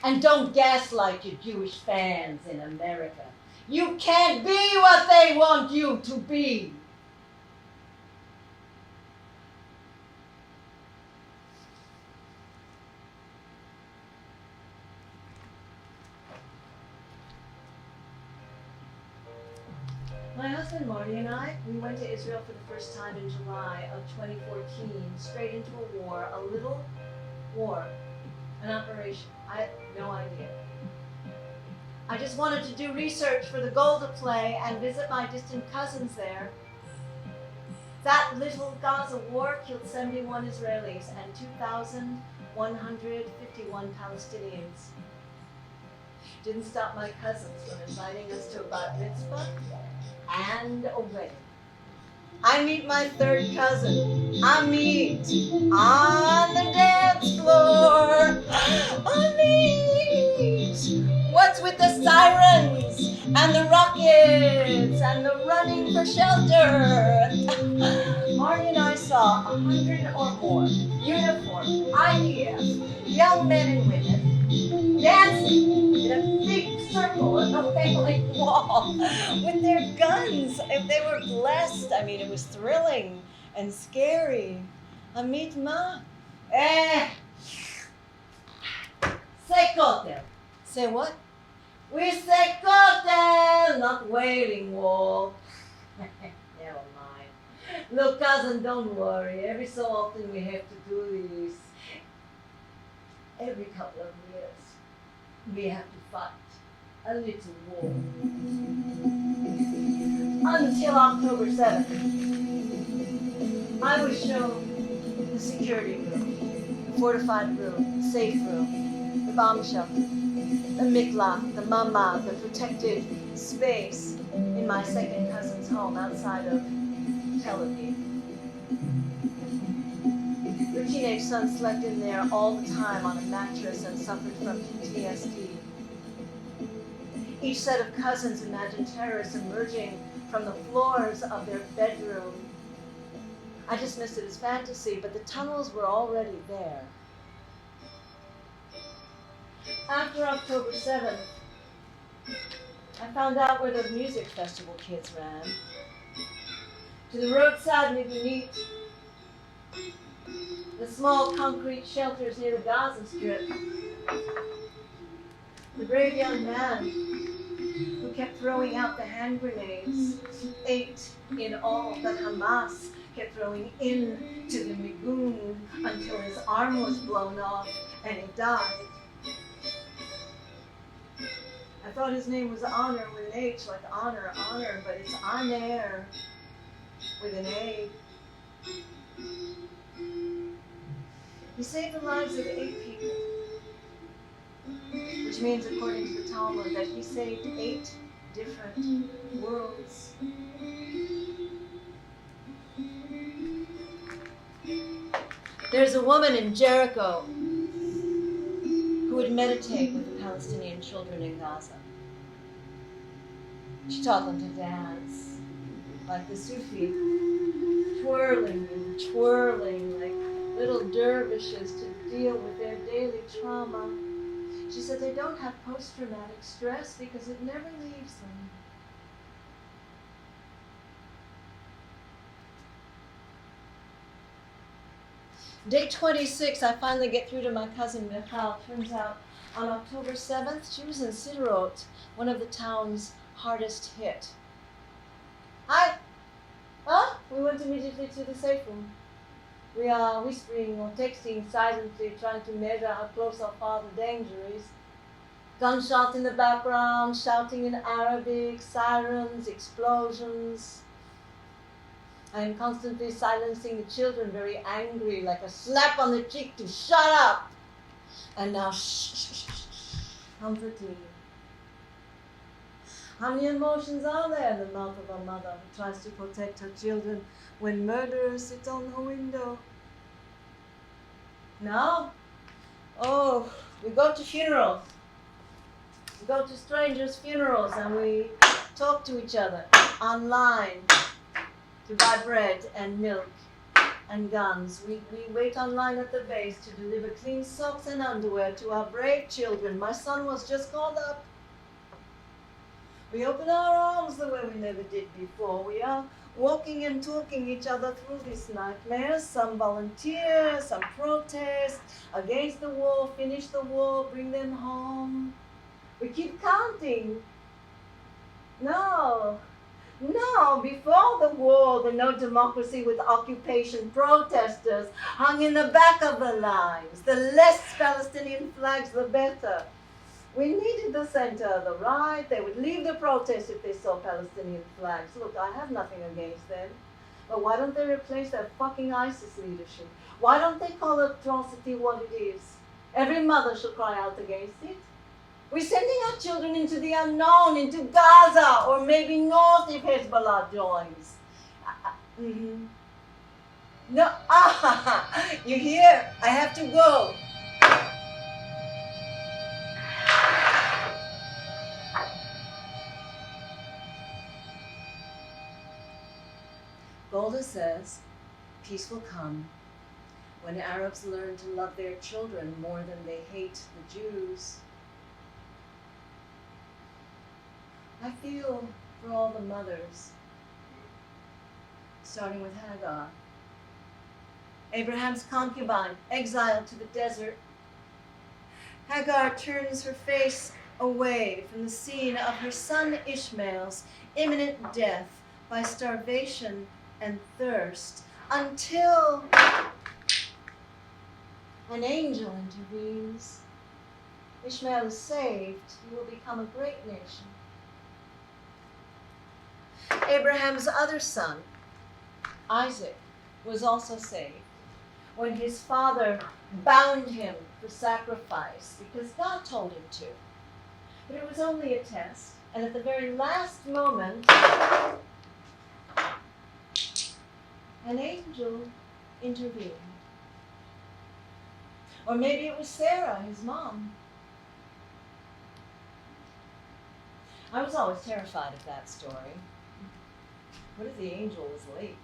S1: And don't gaslight your Jewish fans in America. You can't be what they want you to be. My husband Marty and I, we went to Israel for the first time in July of 2014, straight into a war, a little war, an operation. I had no idea. I just wanted to do research for the Golda play and visit my distant cousins there. That little Gaza war killed 71 Israelis and 2,151 Palestinians. Didn't stop my cousins from inviting us to a bat mitzvah and a wedding. I meet my third cousin, Amit, on the dance floor. Amit! What's with the sirens and the rockets and the running for shelter? Marty and I saw 100 or more uniformed IDF young men and women dancing in a big circle at the Wailing Wall with their guns. If they were blessed, I mean, it was thrilling and scary. Amit ma? Say kotel. Say what? We say kotel, not Wailing Wall. Never mind. Look, cousin, don't worry. Every so often we have to do this. Every couple of years, we have to fight a little war. Until October 7th, I was shown the security room, the fortified room, the safe room, the bomb shelter, the miklah, the mama, the protected space in my second cousin's home outside of Tel Aviv. Her teenage son slept in there all the time on a mattress and suffered from PTSD. Each set of cousins imagined terrorists emerging from the floors of their bedroom. I dismissed it as fantasy, but the tunnels were already there. After October 7th, I found out where those music festival kids ran. To the roadside beneath the small concrete shelters near the Gaza Strip. The brave young man who kept throwing out the hand grenades, 8 in all that Hamas kept throwing into the Migun until his arm was blown off and he died. I thought his name was Honor with an H, like honor, but it's Aner with an A. He saved the lives of 8 people, which means, according to the Talmud, that he saved 8 different worlds. There's a woman in Jericho who would meditate with the Palestinian children in Gaza. She taught them to dance like the Sufi, twirling and twirling like little dervishes to deal with their daily trauma. She said they don't have post-traumatic stress because it never leaves them. Day 26, I finally get through to my cousin Michal. Turns out on October 7th, she was in Sderot, one of the town's hardest hit. Hi! Huh? We went immediately to the safe room. We are whispering or texting silently, trying to measure how close or far the danger is. Gunshots in the background, shouting in Arabic, sirens, explosions. I am constantly silencing the children, very angry, like a slap on the cheek to shut up. And now, shh, comforting. How many emotions are there in the mouth of a mother who tries to protect her children when murderers sit on her window? Now? Oh, we go to funerals. We go to strangers' funerals and we talk to each other online to buy bread and milk and guns. We wait online at the base to deliver clean socks and underwear to our brave children. My son was just called up. We open our arms the way we never did before. We are walking and talking each other through these nightmares. Some volunteer, some protest, against the war, finish the war, bring them home. We keep counting. No, No, before the war, the No Democracy with Occupation protesters hung in the back of the lines. The less Palestinian flags, the better. We needed the center of the right. They would leave the protest if they saw Palestinian flags. Look, I have nothing against them. But why don't they replace that fucking ISIS leadership? Why don't they call atrocity what it is? Every mother should cry out against it. We're sending our children into the unknown, into Gaza, or maybe north if Hezbollah joins. No, you hear? I have to go. Golda says, peace will come when Arabs learn to love their children more than they hate the Jews. I feel for all the mothers, starting with Hagar, Abraham's concubine, exiled to the desert. Hagar turns her face away from the scene of her son Ishmael's imminent death by starvation and thirst until an angel intervenes. Ishmael is saved. He will become a great nation. Abraham's other son, Isaac, was also saved when his father bound him for sacrifice because God told him to. But it was only a test, and at the very last moment, an angel intervened. Or maybe it was Sarah, his mom. I was always terrified of that story. What if the angel was late?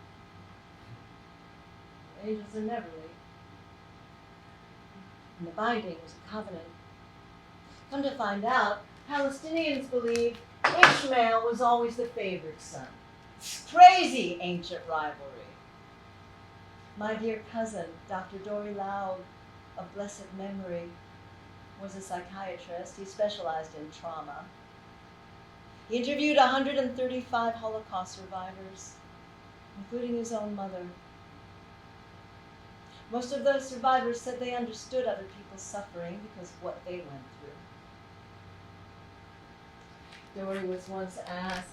S1: Angels are never late. And the binding was a covenant. Come to find out, Palestinians believe Ishmael was always the favored son. Crazy ancient rivalry. My dear cousin, Dr. Dory Laub, of blessed memory, was a psychiatrist. He specialized in trauma. He interviewed 135 Holocaust survivors, including his own mother. Most of those survivors said they understood other people's suffering because of what they went through. Dory was once asked,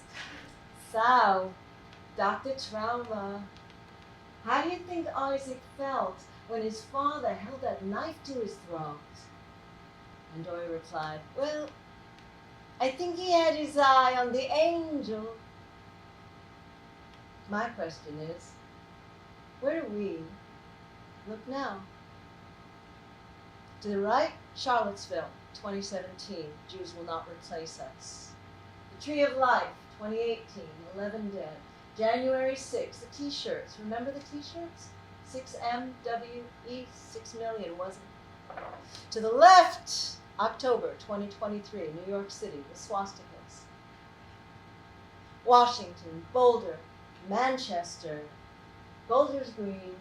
S1: "So, Dr. Trauma, how do you think Isaac felt when his father held that knife to his throat?" And Dory replied, "Well, I think he had his eye on the angel." My question is, where do we look now? To the right, Charlottesville, 2017, Jews will not replace us. The Tree of Life, 2018, 11 dead. January 6th, the t-shirts. Remember the t-shirts? 6MWE, 6 million, wasn't it? To the left, October 2023, New York City, the swastikas. Washington, Boulder, Manchester, Golders Green,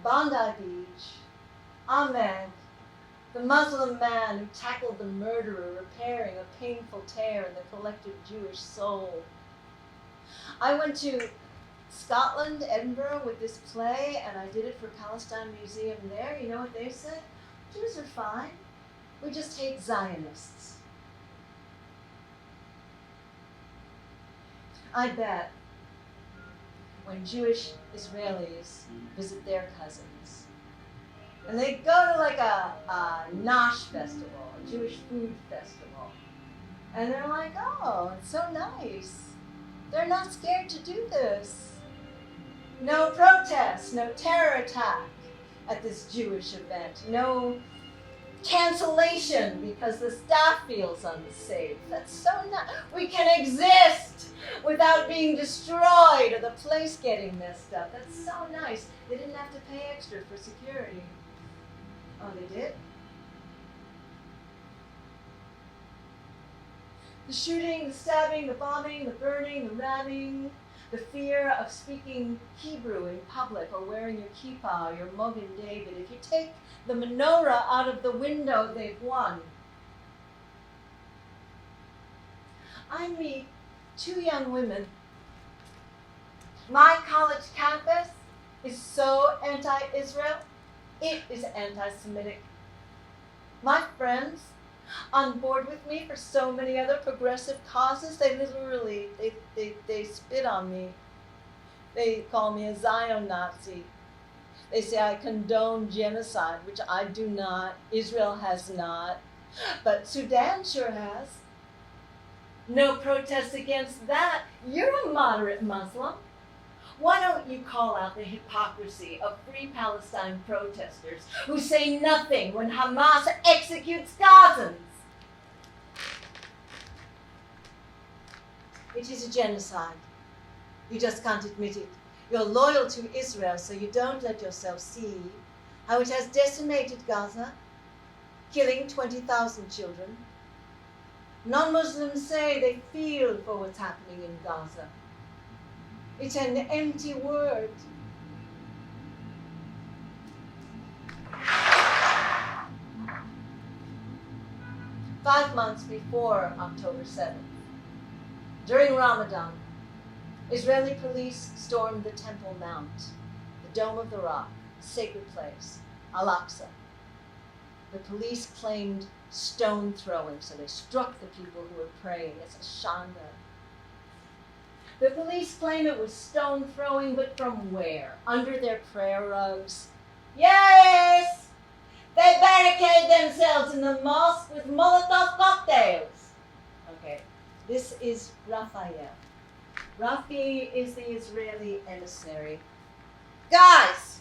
S1: Bondi Beach, Ahmed, the Muslim man who tackled the murderer, repairing a painful tear in the collective Jewish soul. I went to Scotland, Edinburgh, with this play, and I did it for Palestine Museum there. You know what they said? Jews are fine. We just hate Zionists. I bet when Jewish Israelis visit their cousins, and they go to like a Nosh festival, a Jewish food festival, and they're like, "Oh, it's so nice. They're not scared to do this. No protests, no terror attack at this Jewish event, no cancellation because the staff feels unsafe." That's so nice. We can exist without being destroyed or the place getting messed up. That's so nice. They didn't have to pay extra for security. Oh, they did? The shooting, the stabbing, the bombing, the burning, the ramming, the fear of speaking Hebrew in public or wearing your kippah or your Mogen David. If you take the menorah out of the window, they've won. I meet two young women My college campus is so anti-Israel, it is anti-Semitic. My friends on board with me for so many other progressive causes, they literally, they spit on me. They call me a Zion Nazi. They say I condone genocide, which I do not. Israel has not. But Sudan sure has. No protest against that. You're a moderate Muslim. Why don't you call out the hypocrisy of Free Palestine protesters who say nothing when Hamas executes Gazans? It is a genocide. You just can't admit it. You're loyal to Israel, so you don't let yourself see how it has decimated Gaza, killing 20,000 children. Non-Muslims say they feel for what's happening in Gaza. It's an empty word. Five months before October 7th, during Ramadan, Israeli police stormed the Temple Mount, the Dome of the Rock, sacred place, Al-Aqsa. The police claimed stone throwing, so they struck the people who were praying. It's a shanda. The police claim it was stone throwing, but from where? Under their prayer rugs? Yes! They barricade themselves in the mosque with Molotov cocktails. Okay, this is Raphael. Rafi is the Israeli emissary. Guys,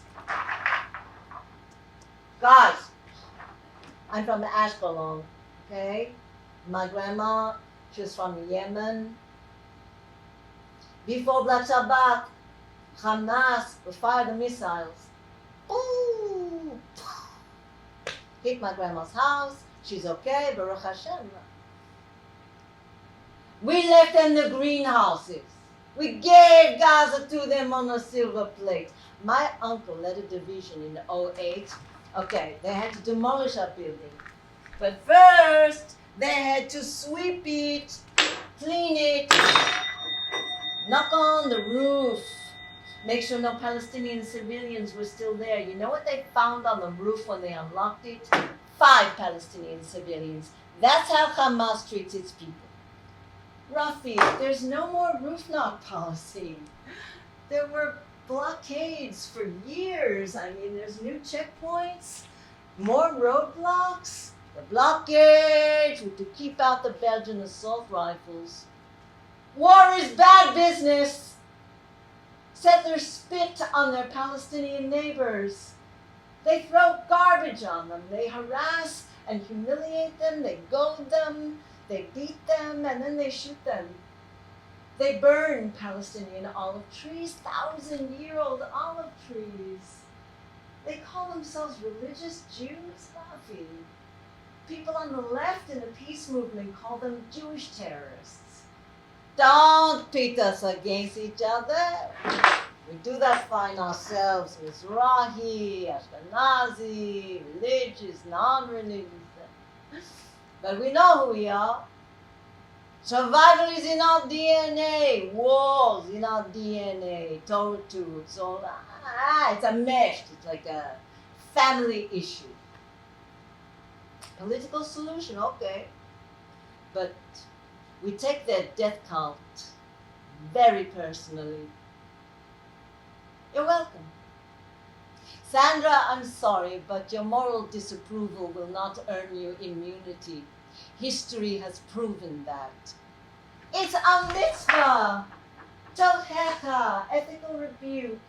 S1: I'm from Ashkelon, okay? My grandma, she was from Yemen. Before Black Shabbat, Hamas would fire the missiles. Ooh! Hit my grandma's house. She's okay, Baruch Hashem. We left them the greenhouses. We gave Gaza to them on a silver plate. My uncle led a division in 2008. Okay, they had to demolish our building. But first, they had to sweep it, clean it, knock on the roof, make sure no Palestinian civilians were still there. You know what they found on the roof when they unlocked it? 5 Palestinian civilians. That's how Hamas treats its people. Rafi, there's no more roof knock policy. There were blockades for years. I mean, there's new checkpoints, more roadblocks. The blockades were to keep out the Belgian assault rifles. War is bad business. Settlers spit on their Palestinian neighbors. They throw garbage on them. They harass and humiliate them. They goad them. They beat them, and then they shoot them. They burn Palestinian olive trees, 1,000-year-old olive trees. They call themselves religious Jews, Rafi. People on the left in the peace movement call them Jewish terrorists. Don't pit us against each other. We do that fine ourselves, Mizrahi, Ashkenazi, religious, non-religious. But we know who we are. Survival is in our DNA. Wars in our DNA. Torah too. It's all, it's a mesh. It's like a family issue. Political solution, okay. But we take their death count very personally. You're welcome. Sandra, I'm sorry, but your moral disapproval will not earn you immunity. History has proven that. It's a mitzvah. Tohecha, ethical rebuke.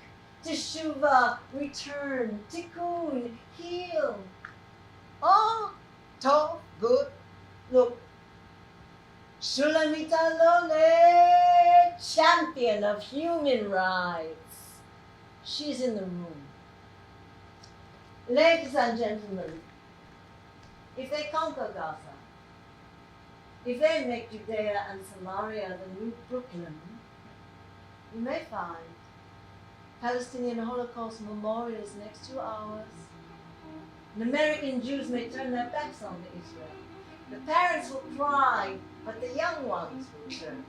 S1: Teshuvah, return. Tikkun, heal. Oh, tov, good. Look. Shulamit Alole, champion of human rights. She's in the room. Ladies and gentlemen, if they conquer Gaza, if they make Judea and Samaria the new Brooklyn, you may find Palestinian Holocaust memorials next to ours. And American Jews may turn their backs on Israel. The parents will cry, but the young ones will turn.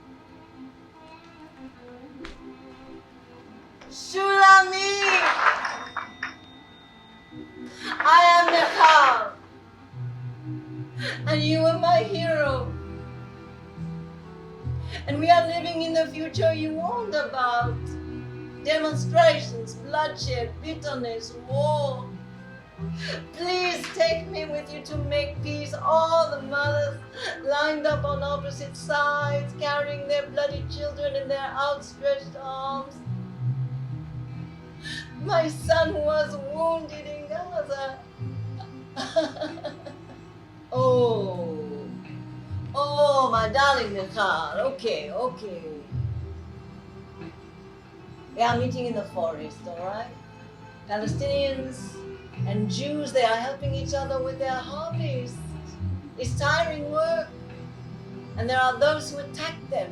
S1: Shulami! I am Nechal, and you are my hero. And we are living in the future you warned about. Demonstrations, bloodshed, bitterness, war. Please take me with you to make peace. All the mothers lined up on opposite sides, carrying their bloody children in their outstretched arms. My son was wounded in Gaza. Oh, my darling Michal. Okay. They are meeting in the forest, all right? Palestinians and Jews, they are helping each other with their hobbies. It's tiring work. And there are those who attack them,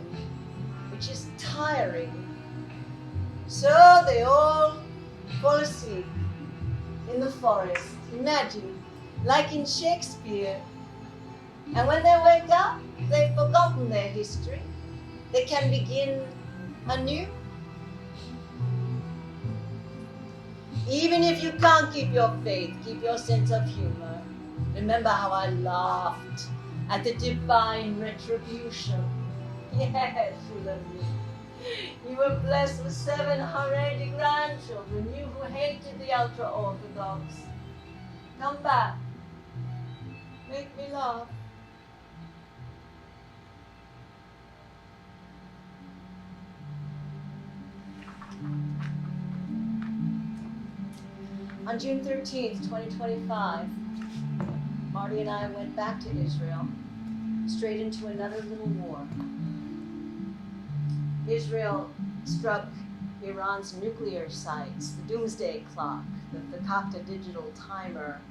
S1: which is tiring. So they all fall asleep in the forest. Imagine, like in Shakespeare. And when they wake up, they've forgotten their history. They can begin anew. Even if you can't keep your faith, keep your sense of humor. Remember how I laughed at the divine retribution. Yes, Shulami. You were blessed with 7 Haredi grandchildren, you who hated the ultra-Orthodox. Come back. Make me laugh. On June 13th, 2025, Marty and I went back to Israel, straight into another little war. Israel struck Iran's nuclear sites, the doomsday clock, the Kakta digital timer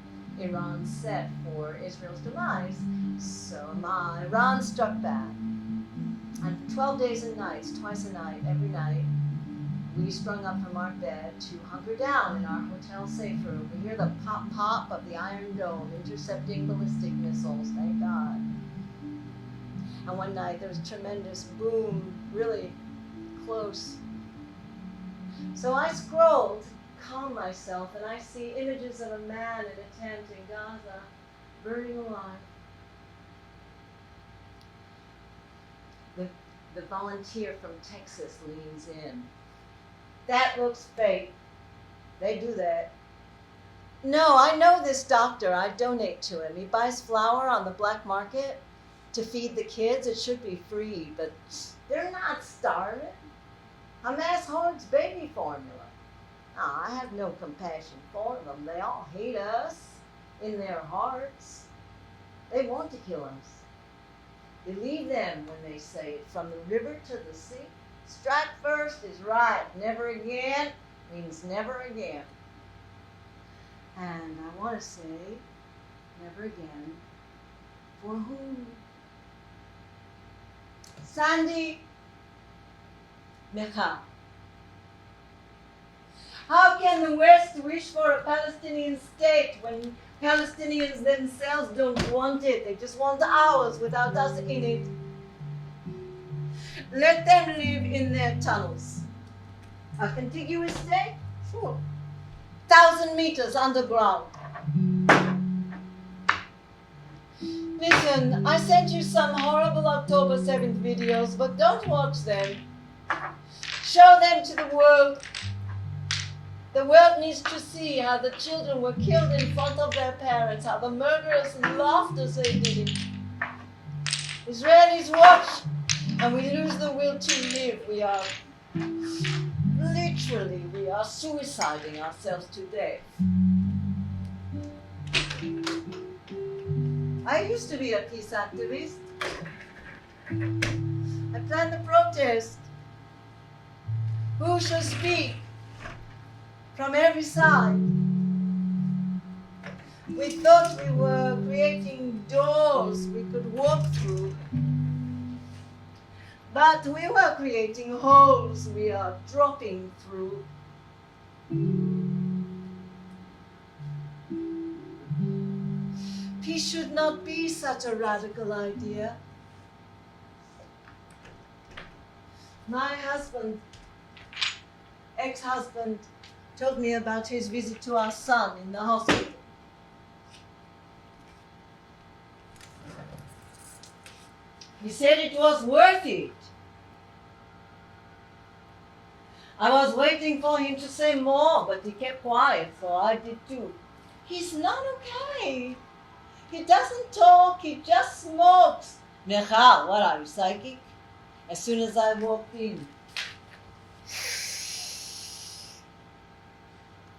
S1: Iran set for Israel's demise. So Iran struck back. And for 12 days and nights, twice a night, every night, we sprung up from our bed to hunker down in our hotel safe room. We hear the pop-pop of the Iron Dome intercepting ballistic missiles, thank God. And one night there was a tremendous boom, really close. So I scrolled to calm myself, and I see images of a man in a tent in Gaza, burning alive. The volunteer from Texas leans in. That looks fake. They do that. No, I know this doctor. I donate to him. He buys flour on the black market to feed the kids. It should be free, but they're not starving. Hamas hoards baby formula. I have no compassion for them. They all hate us in their hearts. They want to kill us. Believe them when they say it. From the river to the sea, strike first is right. Never again means never again. And I want to say, never again. For whom? Sandy Mecca. How can the West wish for a Palestinian state when Palestinians themselves don't want it? They just want ours without us in it. Let them live in their tunnels. A contiguous state? Sure. 1,000 meters underground. Listen, I sent you some horrible October 7th videos, but don't watch them. Show them to the world. The world needs to see how the children were killed in front of their parents, how the murderers laughed as they did it. Israelis watch, and we lose the will to live. We are suiciding ourselves to death. I used to be a peace activist. I planned the protest. Who shall speak? From every side. We thought we were creating doors we could walk through. But we were creating holes we are dropping through. Peace should not be such a radical idea. My husband ex-husband told me about his visit to our son in the hospital. He said it was worth it. I was waiting for him to say more, but he kept quiet, so I did too. He's not okay. He doesn't talk, he just smokes. Michal, what are you, psychic? As soon as I walked in.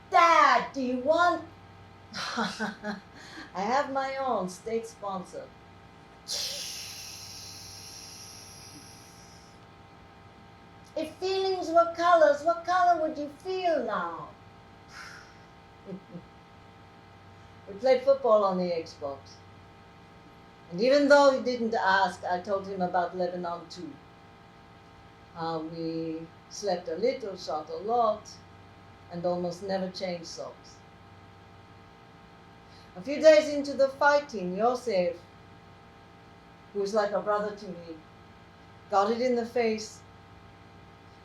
S1: Dad, do you want... I have my own state sponsor. If feelings were colors, what color would you feel now? We played football on the Xbox. And even though he didn't ask, I told him about Lebanon too. How we slept a little, shot a lot, and almost never changed socks. A few days into the fighting, Yosef, who is like a brother to me, got it in the face.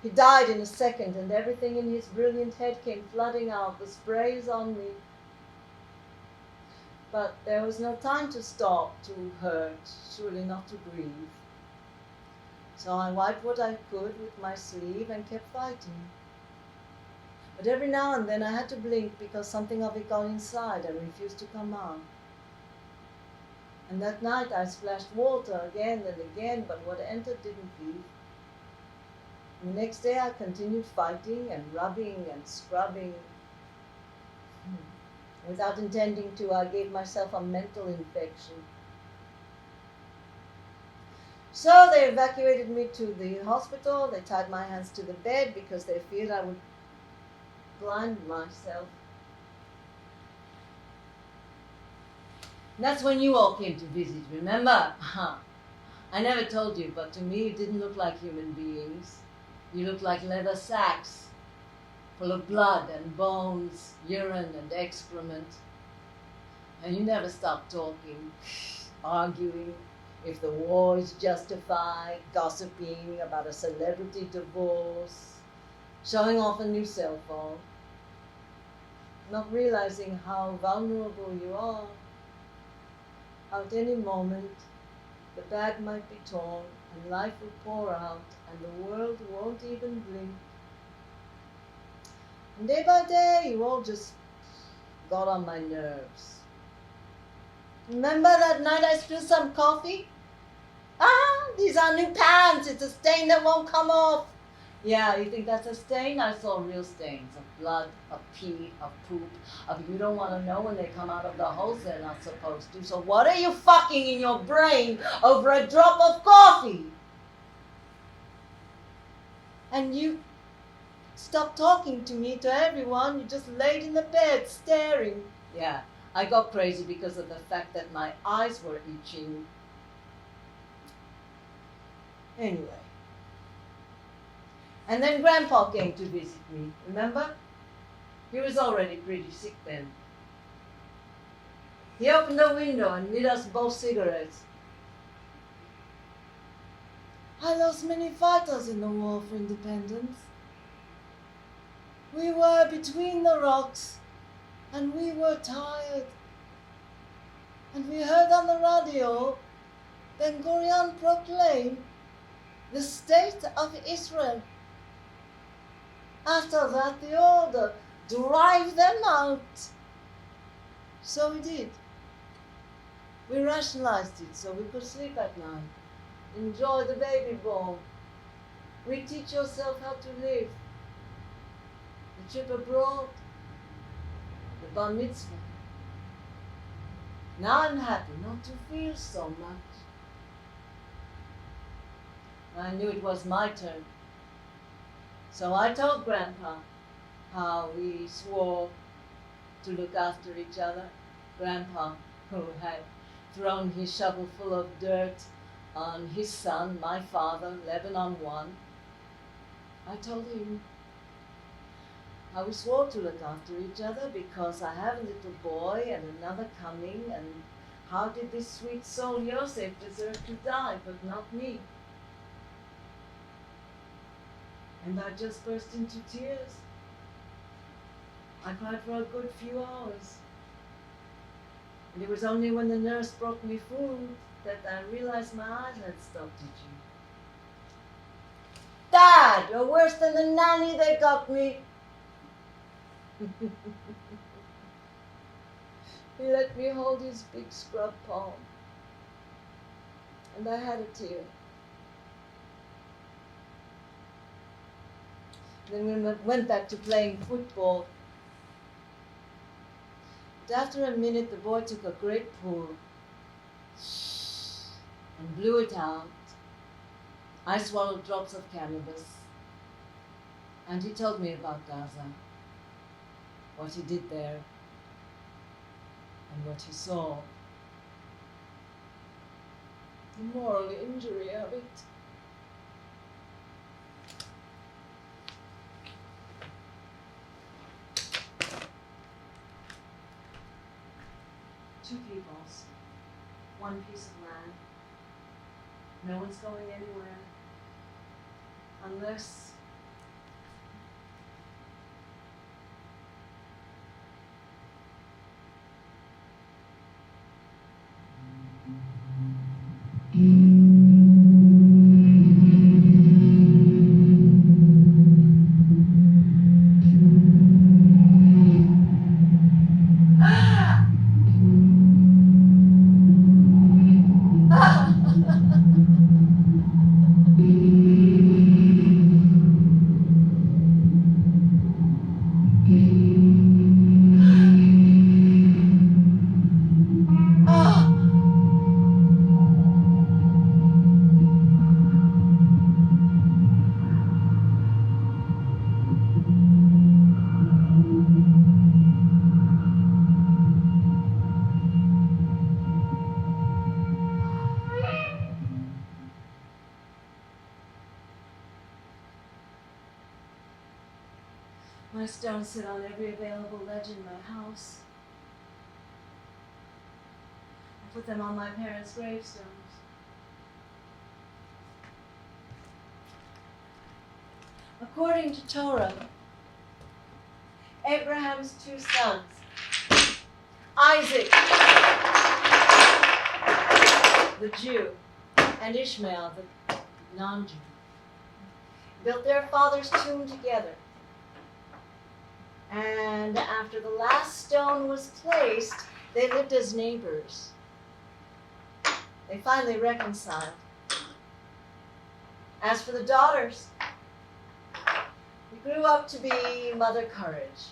S1: He died in a second, and everything in his brilliant head came flooding out. The spray is on me. But there was no time to stop, to hurt, surely not to grieve. So I wiped what I could with my sleeve and kept fighting. But every now and then I had to blink because something of it got inside and refused to come out. And that night I splashed water again and again, but what entered didn't leave. And the next day I continued fighting and rubbing and scrubbing. Without intending to, I gave myself a mental infection. So they evacuated me to the hospital. They tied my hands to the bed because they feared I would blind myself. And that's when you all came to visit, remember? I never told you, but to me you didn't look like human beings. You looked like leather sacks, full of blood and bones, urine and excrement. And you never stopped talking, arguing if the war is justified, gossiping about a celebrity divorce, showing off a new cell phone, not realizing how vulnerable you are. At any moment, the bag might be torn and life will pour out and the world won't even blink. And day by day, you all just got on my nerves. Remember that night I spilled some coffee? These are new pants. It's a stain that won't come off. Yeah, you think that's a stain? I saw real stains of blood, of pee, of poop, of you don't want to know when they come out of the holes they're not supposed to. So what are you fucking in your brain over a drop of coffee? And you stopped talking to me, to everyone. You just laid in the bed staring. Yeah, I got crazy because of the fact that my eyes were itching. Anyway. And then Grandpa came to visit me, remember? He was already pretty sick then. He opened the window and lit us both cigarettes. I lost many fighters in the war for independence. We were between the rocks and we were tired. And we heard on the radio Ben-Gurion proclaim the state of Israel. After that, the order, drive them out. So we did. We rationalized it so we could sleep at night, enjoy the baby born, reteach yourself how to live, the trip abroad, the bar mitzvah. Now I'm happy not to feel so much. I knew it was my turn. So I told Grandpa how we swore to look after each other. Grandpa, who had thrown his shovel full of dirt on his son, my father, Lebanon 1. I told him how we swore to look after each other because I have a little boy and another coming, and how did this sweet soul Yosef deserve to die, but not me? And I just burst into tears. I cried for a good few hours. And it was only when the nurse brought me food that I realized my eyes had stopped itching. Dad, you're worse than the nanny they got me. He let me hold his big scrub palm. And I had a tear. Then we went back to playing football. But after a minute, the boy took a great pull and blew it out. I swallowed drops of cannabis. And he told me about Gaza, what he did there, and what he saw. The moral injury of it. Two peoples, one piece of land. No one's going anywhere unless my stones sit on every available ledge in my house. I put them on my parents' gravestones. According to Torah, Abraham's two sons, Isaac, the Jew, and Ishmael, the non-Jew, built their father's tomb together. And after the last stone was placed, they lived as neighbors. They finally reconciled. As for the daughters, they grew up to be Mother Courage,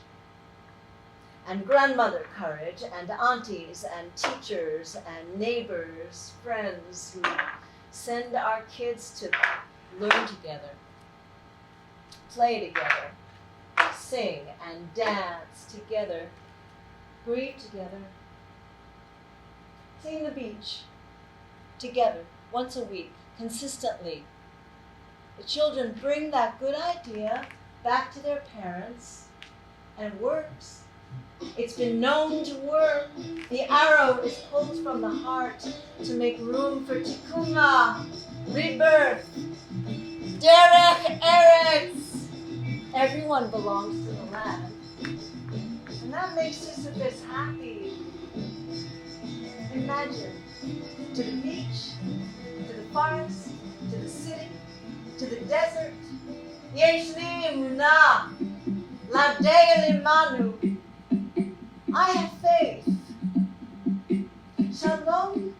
S1: and Grandmother Courage, and aunties, and teachers, and neighbors, friends who send our kids to learn together, play together, sing and dance together, grieve together, clean the beach together once a week, consistently. The children bring that good idea back to their parents, and it works. It's been known to work. The arrow is pulled from the heart to make room for tikkuna, rebirth, derech eretz. Everyone belongs to the land. And that makes Sisyphus happy. Imagine, to the beach, to the forest, to the city, to the desert. Yesh li emunah, ladei limanu. I have faith. Shalom,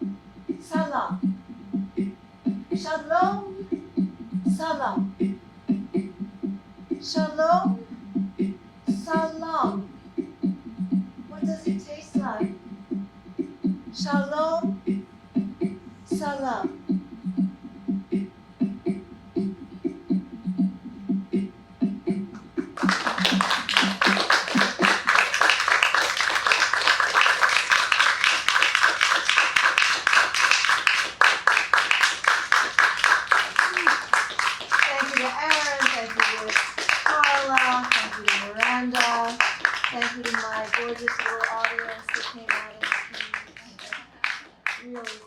S1: salam. Shalom, salam. Shalom, salam. What does it taste like? Shalom, salam. Thank you to my gorgeous little audience that came out and really